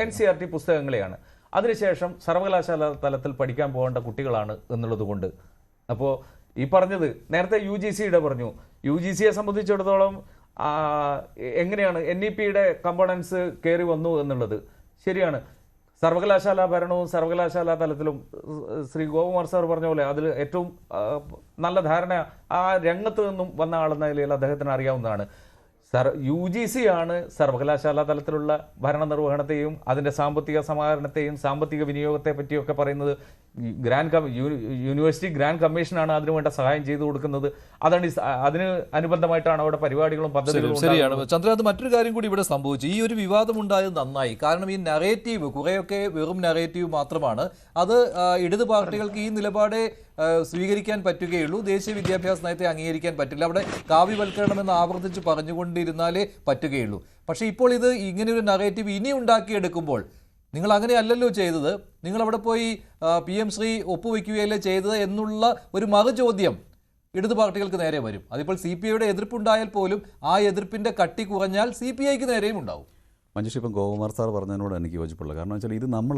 NCERT പുസ്തകങ്ങളെയാണ്. അതിനുശേഷം സർവകലാശാല തലത്തിൽ പഠിക്കാൻ പോകേണ്ട കുട്ടികളാണ് എന്നുള്ളത് കൊണ്ട്. അപ്പോൾ ഈ പറഞ്ഞത് നേരത്തെ UGCയുടെ പറഞ്ഞു, UGCയെ സംബന്ധിച്ചിടത്തോളം എങ്ങനെയാണ് NEPയുടെ കമ്പോണൻസ് കയറി വന്നു എന്നുള്ളത് ശരിയാണ്. സർവകലാശാല ഭരണവും സർവകലാശാല തലത്തിലും ശ്രീ ഗോപകുമാർ സാർ പറഞ്ഞ പോലെ അതിൽ ഏറ്റവും നല്ല ധാരണ ആ രംഗത്ത് നിന്നും വന്ന ആളെന്ന നിലയിൽ അദ്ദേഹത്തിന് അറിയാവുന്നതാണ്. UGC ആണ് സർവകലാശാല തലത്തിലുള്ള ഭരണ നിർവഹണത്തെയും അതിൻ്റെ സാമ്പത്തിക സമാഹരണത്തെയും സാമ്പത്തിക വിനിയോഗത്തെ പറ്റിയൊക്കെ പറയുന്നത്. യൂണിവേഴ്സിറ്റി ഗ്രാൻഡ് കമ്മീഷനാണ് അതിനു വേണ്ട സഹായം ചെയ്തു കൊടുക്കുന്നത്. അതാണ് അതിന് അനുബന്ധമായിട്ടാണ് അവിടെ പരിപാടികളും പദ്ധതികളും. ശരിയാണ് ചന്ദ്ര, അത് മറ്റൊരു കാര്യം കൂടി ഇവിടെ സംഭവിച്ചു. ഈ ഒരു വിവാദം ഉണ്ടായത് നന്നായി. കാരണം ഈ നറേറ്റീവ് കുറേയൊക്കെ വെറും നറേറ്റീവ് മാത്രമാണ്. അത് ഇടത് പാർട്ടികൾക്ക് ഈ നിലപാടെ സ്വീകരിക്കാൻ പറ്റുകയുള്ളൂ, ദേശീയ വിദ്യാഭ്യാസ നയത്തെ അംഗീകരിക്കാൻ പറ്റില്ല. അവിടെ കാവ്യവൽക്കരണമെന്ന് ആവർത്തിച്ച് പറഞ്ഞുകൊണ്ടിരുന്നാലേ പറ്റുകയുള്ളൂ. പക്ഷേ ഇപ്പോൾ ഇത് ഇങ്ങനെയൊരു നറേറ്റീവ് ഇനി ഉണ്ടാക്കിയെടുക്കുമ്പോൾ നിങ്ങൾ അങ്ങനെയല്ലല്ലോ ചെയ്തത്, നിങ്ങൾ അവിടെ പോയി PM ശ്രീ ഒപ്പുവെക്കുകയല്ലേ ചെയ്തത് എന്നുള്ള ഒരു മറുചോദ്യം ഇടതു പാർട്ടികൾക്ക് നേരെ വരും. അതിപ്പോൾ CPIയുടെ എതിർപ്പുണ്ടായാൽ പോലും ആ എതിർപ്പിന്റെ കട്ടി കുറഞ്ഞാൽ CPIക്ക് നേരെയും ഉണ്ടാവും. മഞ്ജുഷ്, ഇപ്പം ഗോകുമാർ സാർ പറഞ്ഞതിനോട് എനിക്ക് യോജിപ്പുള്ളത്. കാരണം വെച്ചാൽ ഇത് നമ്മൾ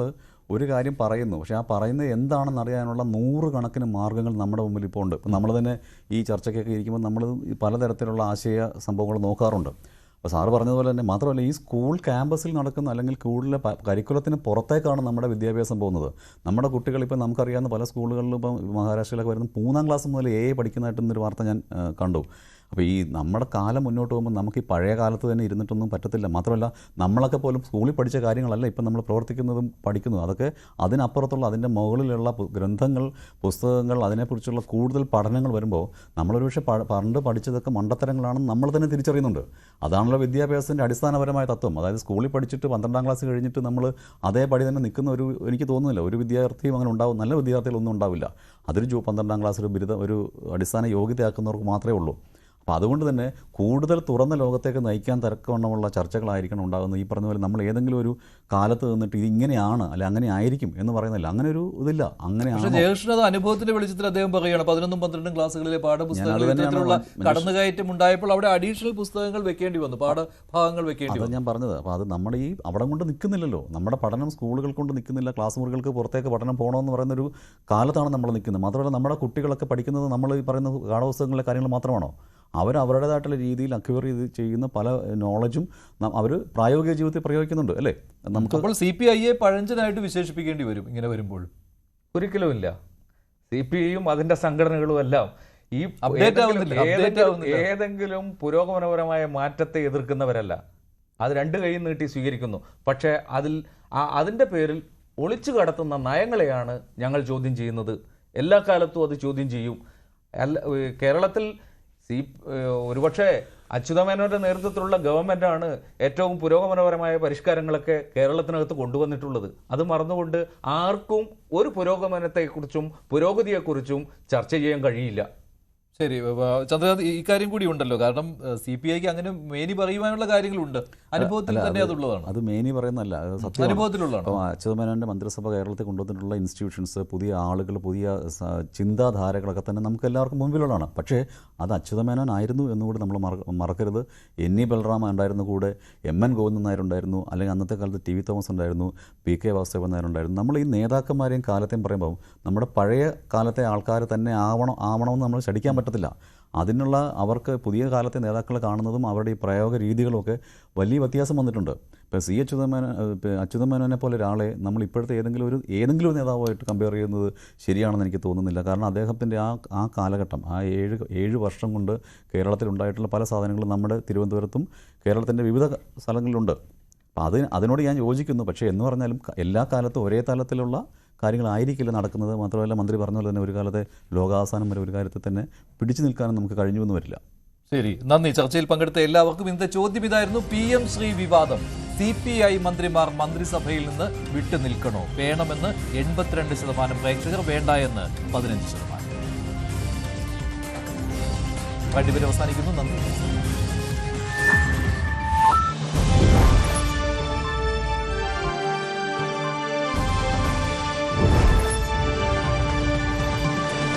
ഒരു കാര്യം പറയുന്നു, പക്ഷേ ആ പറയുന്നത് എന്താണെന്ന് അറിയാനുള്ള 100 കണക്കിന് മാർഗ്ഗങ്ങൾ നമ്മുടെ മുമ്പിൽ ഇപ്പോൾ ഉണ്ട്. ഇപ്പം നമ്മൾ തന്നെ ഈ ചർച്ചയ്ക്കൊക്കെ ഇരിക്കുമ്പോൾ നമ്മൾ പലതരത്തിലുള്ള ആശയ സംഭവങ്ങൾ നോക്കാറുണ്ട്. അപ്പോൾ സാറ് പറഞ്ഞതുപോലെ തന്നെ മാത്രമല്ല, ഈ സ്കൂൾ ക്യാമ്പസിൽ നടക്കുന്ന അല്ലെങ്കിൽ സ്കൂളിലെ കരിക്കുലത്തിന് പുറത്തേക്കാണ് നമ്മുടെ വിദ്യാഭ്യാസം പോകുന്നത്. നമ്മുടെ കുട്ടികൾ ഇപ്പോൾ നമുക്കറിയാവുന്ന പല സ്കൂളുകളിലും ഇപ്പം മഹാരാഷ്ട്രയിലൊക്കെ വരുന്ന 3ാം ക്ലാസ് മുതൽ പഠിക്കുന്നതായിട്ടൊന്നൊരു വാർത്ത ഞാൻ കണ്ടു. അപ്പോൾ ഈ നമ്മുടെ കാലം മുന്നോട്ട് പോകുമ്പോൾ നമുക്ക് ഈ പഴയ കാലത്ത് തന്നെ ഇരുന്നിട്ടൊന്നും പറ്റത്തില്ല. മാത്രമല്ല നമ്മളൊക്കെ പോലും സ്കൂളിൽ പഠിച്ച കാര്യങ്ങളല്ല ഇപ്പം നമ്മൾ പ്രവർത്തിക്കുന്നതും പഠിക്കുന്നതും. അതൊക്കെ അതിനപ്പുറത്തുള്ള അതിൻ്റെ മുകളിലുള്ള ഗ്രന്ഥങ്ങൾ, പുസ്തകങ്ങൾ, അതിനെക്കുറിച്ചുള്ള കൂടുതൽ പഠനങ്ങൾ വരുമ്പോൾ നമ്മളൊരു പക്ഷേ പണ്ട് പഠിച്ചതൊക്കെ മണ്ടത്തരങ്ങളാണെന്ന് നമ്മൾ തന്നെ തിരിച്ചറിയുന്നുണ്ട്. അതാണല്ലോ വിദ്യാഭ്യാസത്തിൻ്റെ അടിസ്ഥാനപരമായ തത്വം. അതായത് സ്കൂളിൽ പഠിച്ചിട്ട് 12ാം ക്ലാസ് കഴിഞ്ഞിട്ട് നമ്മൾ അതേപടി തന്നെ നിൽക്കുന്ന എനിക്ക് തോന്നുന്നില്ല ഒരു വിദ്യാർത്ഥിയും അങ്ങനെ ഉണ്ടാവും. നല്ല വിദ്യാർത്ഥികളൊന്നും ഉണ്ടാവില്ല. അതൊരു 12ാം ക്ലാസ് ഒരു അടിസ്ഥാന യോഗ്യതയാക്കുന്നവർക്ക് മാത്രമേ ഉള്ളൂ. അപ്പോൾ അതുകൊണ്ട് തന്നെ കൂടുതൽ തുറന്ന ലോകത്തേക്ക് നയിക്കാൻ തരക്കവണ്ണമുള്ള ചർച്ചകളായിരിക്കണം ഉണ്ടാകുന്നത്. ഈ പറഞ്ഞ പോലെ നമ്മൾ ഏതെങ്കിലും ഒരു കാലത്ത് നിന്നിട്ട് ഇത് ഇങ്ങനെയാണ് അല്ലെ അങ്ങനെ ആയിരിക്കും എന്ന് പറയുന്നില്ല. അങ്ങനെ ഒരു ഇതില്ല. അങ്ങനെയാണ് ജയകൃഷ്ണത് അനുഭവത്തിന്റെ വെളിച്ചത്തിൽ അദ്ദേഹം പറയുകയാണ് 11ഉം 12ഉം ക്ലാസ്സുകളിലെ പാഠപുസ്തകങ്ങൾ കടന്നുകയറ്റം ഉണ്ടായപ്പോൾ അവിടെ അഡീഷണൽ പുസ്തകങ്ങൾ വെക്കേണ്ടി വന്നു, പാഠഭാഗങ്ങൾ വെക്കേണ്ടി വന്നു. ഞാൻ പറഞ്ഞത്. അപ്പോൾ അത് നമ്മുടെ ഈ അവിടെ കൊണ്ട് നിൽക്കുന്നില്ലല്ലോ. നമ്മുടെ പഠനം സ്കൂളുകൾ കൊണ്ട് നിൽക്കുന്നില്ല. ക്ലാസ് മുറികൾക്ക് പുറത്തേക്ക് പഠനം പോകണമെന്ന് പറയുന്നൊരു കാലത്താണ് നമ്മൾ നിൽക്കുന്നത്. മാത്രമല്ല നമ്മുടെ കുട്ടികളൊക്കെ പഠിക്കുന്നത് നമ്മൾ ഈ പറയുന്ന പാഠപുസ്തകങ്ങളിലെ കാര്യങ്ങൾ മാത്രമാണോ? അവരുടേതായിട്ടുള്ള രീതിയിൽ അക്വയർ ചെയ്ത് ചെയ്യുന്ന പല നോളജും അവർ പ്രായോഗിക ജീവിതത്തിൽ പ്രയോഗിക്കുന്നുണ്ട് അല്ലേ? നമുക്ക് അപ്പോൾ CPIയെ പഴഞ്ചനായിട്ട് വിശേഷിപ്പിക്കേണ്ടി വരും ഇങ്ങനെ വരുമ്പോൾ. ഒരിക്കലുമില്ല. CPIയും അതിൻ്റെ സംഘടനകളും എല്ലാം ഈ ഏതെങ്കിലും പുരോഗമനപരമായ മാറ്റത്തെ എതിർക്കുന്നവരല്ല. അത് 2 കൈ നീട്ടി സ്വീകരിക്കുന്നു. പക്ഷേ അതിൻ്റെ പേരിൽ ഒളിച്ചു കടത്തുന്ന നയങ്ങളെയാണ് ഞങ്ങൾ ചോദ്യം ചെയ്യുന്നത്. എല്ലാ കാലത്തും അത് ചോദ്യം ചെയ്യും. കേരളത്തിൽ ഒരുപക്ഷെ അച്യുതമേനോന്റെ നേതൃത്വത്തിലുള്ള ഗവൺമെൻറ്റാണ് ഏറ്റവും പുരോഗമനപരമായ പരിഷ്കാരങ്ങളൊക്കെ കേരളത്തിനകത്ത് കൊണ്ടുവന്നിട്ടുള്ളത്. അത് മറന്നുകൊണ്ട് ആർക്കും ഒരു പുരോഗമനത്തെക്കുറിച്ചും പുരോഗതിയെക്കുറിച്ചും ചർച്ച ചെയ്യാൻ കഴിയില്ല. ശരി ചന്ദ്രകാന്ത്, ഇക്കാര്യം കൂടി ഉണ്ടല്ലോ. കാരണം CPIക്ക് അങ്ങനെ മേനി പറയുവാനുള്ള കാര്യങ്ങളുണ്ട്. അനുഭവത്തിൽ തന്നെ അതുള്ളതാണ്. അത് മേനി പറയുന്നതല്ല, സത്യം അനുഭവത്തിലുള്ളതാണ്. അപ്പോൾ അച്യുതമേനോന്റെ മന്ത്രിസഭ കേരളത്തിൽ കൊണ്ടുവന്നിട്ടുള്ള ഇൻസ്റ്റിറ്റ്യൂഷൻസ്, പുതിയ ആളുകൾ, പുതിയ ചിന്താധാരകളൊക്കെ തന്നെ നമുക്ക് എല്ലാവർക്കും മുൻപിലുള്ളതാണ്. പക്ഷേ അത് അച്യുതമേനോൻ ആയിരുന്നു എന്നുകൂടി നമ്മൾ മറക്കരുത്. NE ബലറാമ ഉണ്ടായിരുന്നു, കൂടെ MN ഗോവിന്ദൻ നായർ ഉണ്ടായിരുന്നു, അല്ലെങ്കിൽ അന്നത്തെ കാലത്ത് TV തോമസ് ഉണ്ടായിരുന്നു, PK വാസുദേവൻ നായർ ഉണ്ടായിരുന്നു. നമ്മൾ ഈ നേതാക്കന്മാരെയും കാലത്തെയും പറയുമ്പോൾ നമ്മുടെ പഴയ കാലത്തെ ആൾക്കാർ തന്നെ ആവണമെന്ന് നമ്മൾ ശടിക്കാൻ പറ്റത്തില്ല. അതിനുള്ള അവർക്ക് പുതിയ കാലത്തെ നേതാക്കളെ കാണുന്നതും അവരുടെ ഈ പ്രയോഗ രീതികളുമൊക്കെ വലിയ വ്യത്യാസം വന്നിട്ടുണ്ട്. ഇപ്പോൾ അച്യുതമേനോനെ പോലെ ഒരാളെ നമ്മൾ ഇപ്പോഴത്തെ ഏതെങ്കിലും ഒരു നേതാവുമായിട്ട് കമ്പയർ ചെയ്യുന്നത് ശരിയാണെന്ന് എനിക്ക് തോന്നുന്നില്ല. കാരണം അദ്ദേഹത്തിൻ്റെ ആ കാലഘട്ടം, ആ 7 വർഷം കൊണ്ട് കേരളത്തിലുണ്ടായിട്ടുള്ള പല സാധനങ്ങളും നമ്മുടെ തിരുവനന്തപുരത്തും കേരളത്തിൻ്റെ വിവിധ സ്ഥലങ്ങളിലുണ്ട്. അപ്പോൾ അതിനോട് ഞാൻ യോജിക്കുന്നു. പക്ഷേ എന്ന് പറഞ്ഞാലും എല്ലാ കാലത്തും ഒരേ തലത്തിലുള്ള കാര്യങ്ങളായിരിക്കില്ല നടക്കുന്നത്. മാത്രമല്ല മന്ത്രി പറഞ്ഞ പോലെ തന്നെ ഒരു കാലത്തെ ലോകാവസാനം വരെ ഒരു കാര്യത്തിൽ തന്നെ പിടിച്ചു നിൽക്കാനും നമുക്ക് കഴിഞ്ഞുവെന്ന് വരില്ല. ശരി, നന്ദി. ചർച്ചയിൽ പങ്കെടുത്ത എല്ലാവർക്കും ഇന്നത്തെ ചോദ്യം ഇതായിരുന്നു. PM ശ്രീ വിവാദം CPI മന്ത്രിമാർ മന്ത്രിസഭയിൽ നിന്ന് വിട്ടുനിൽക്കണോ? വേണമെന്ന് 82% പ്രേക്ഷകർ, വേണ്ട എന്ന് 15%. അവസാനിക്കുന്നു. നന്ദി.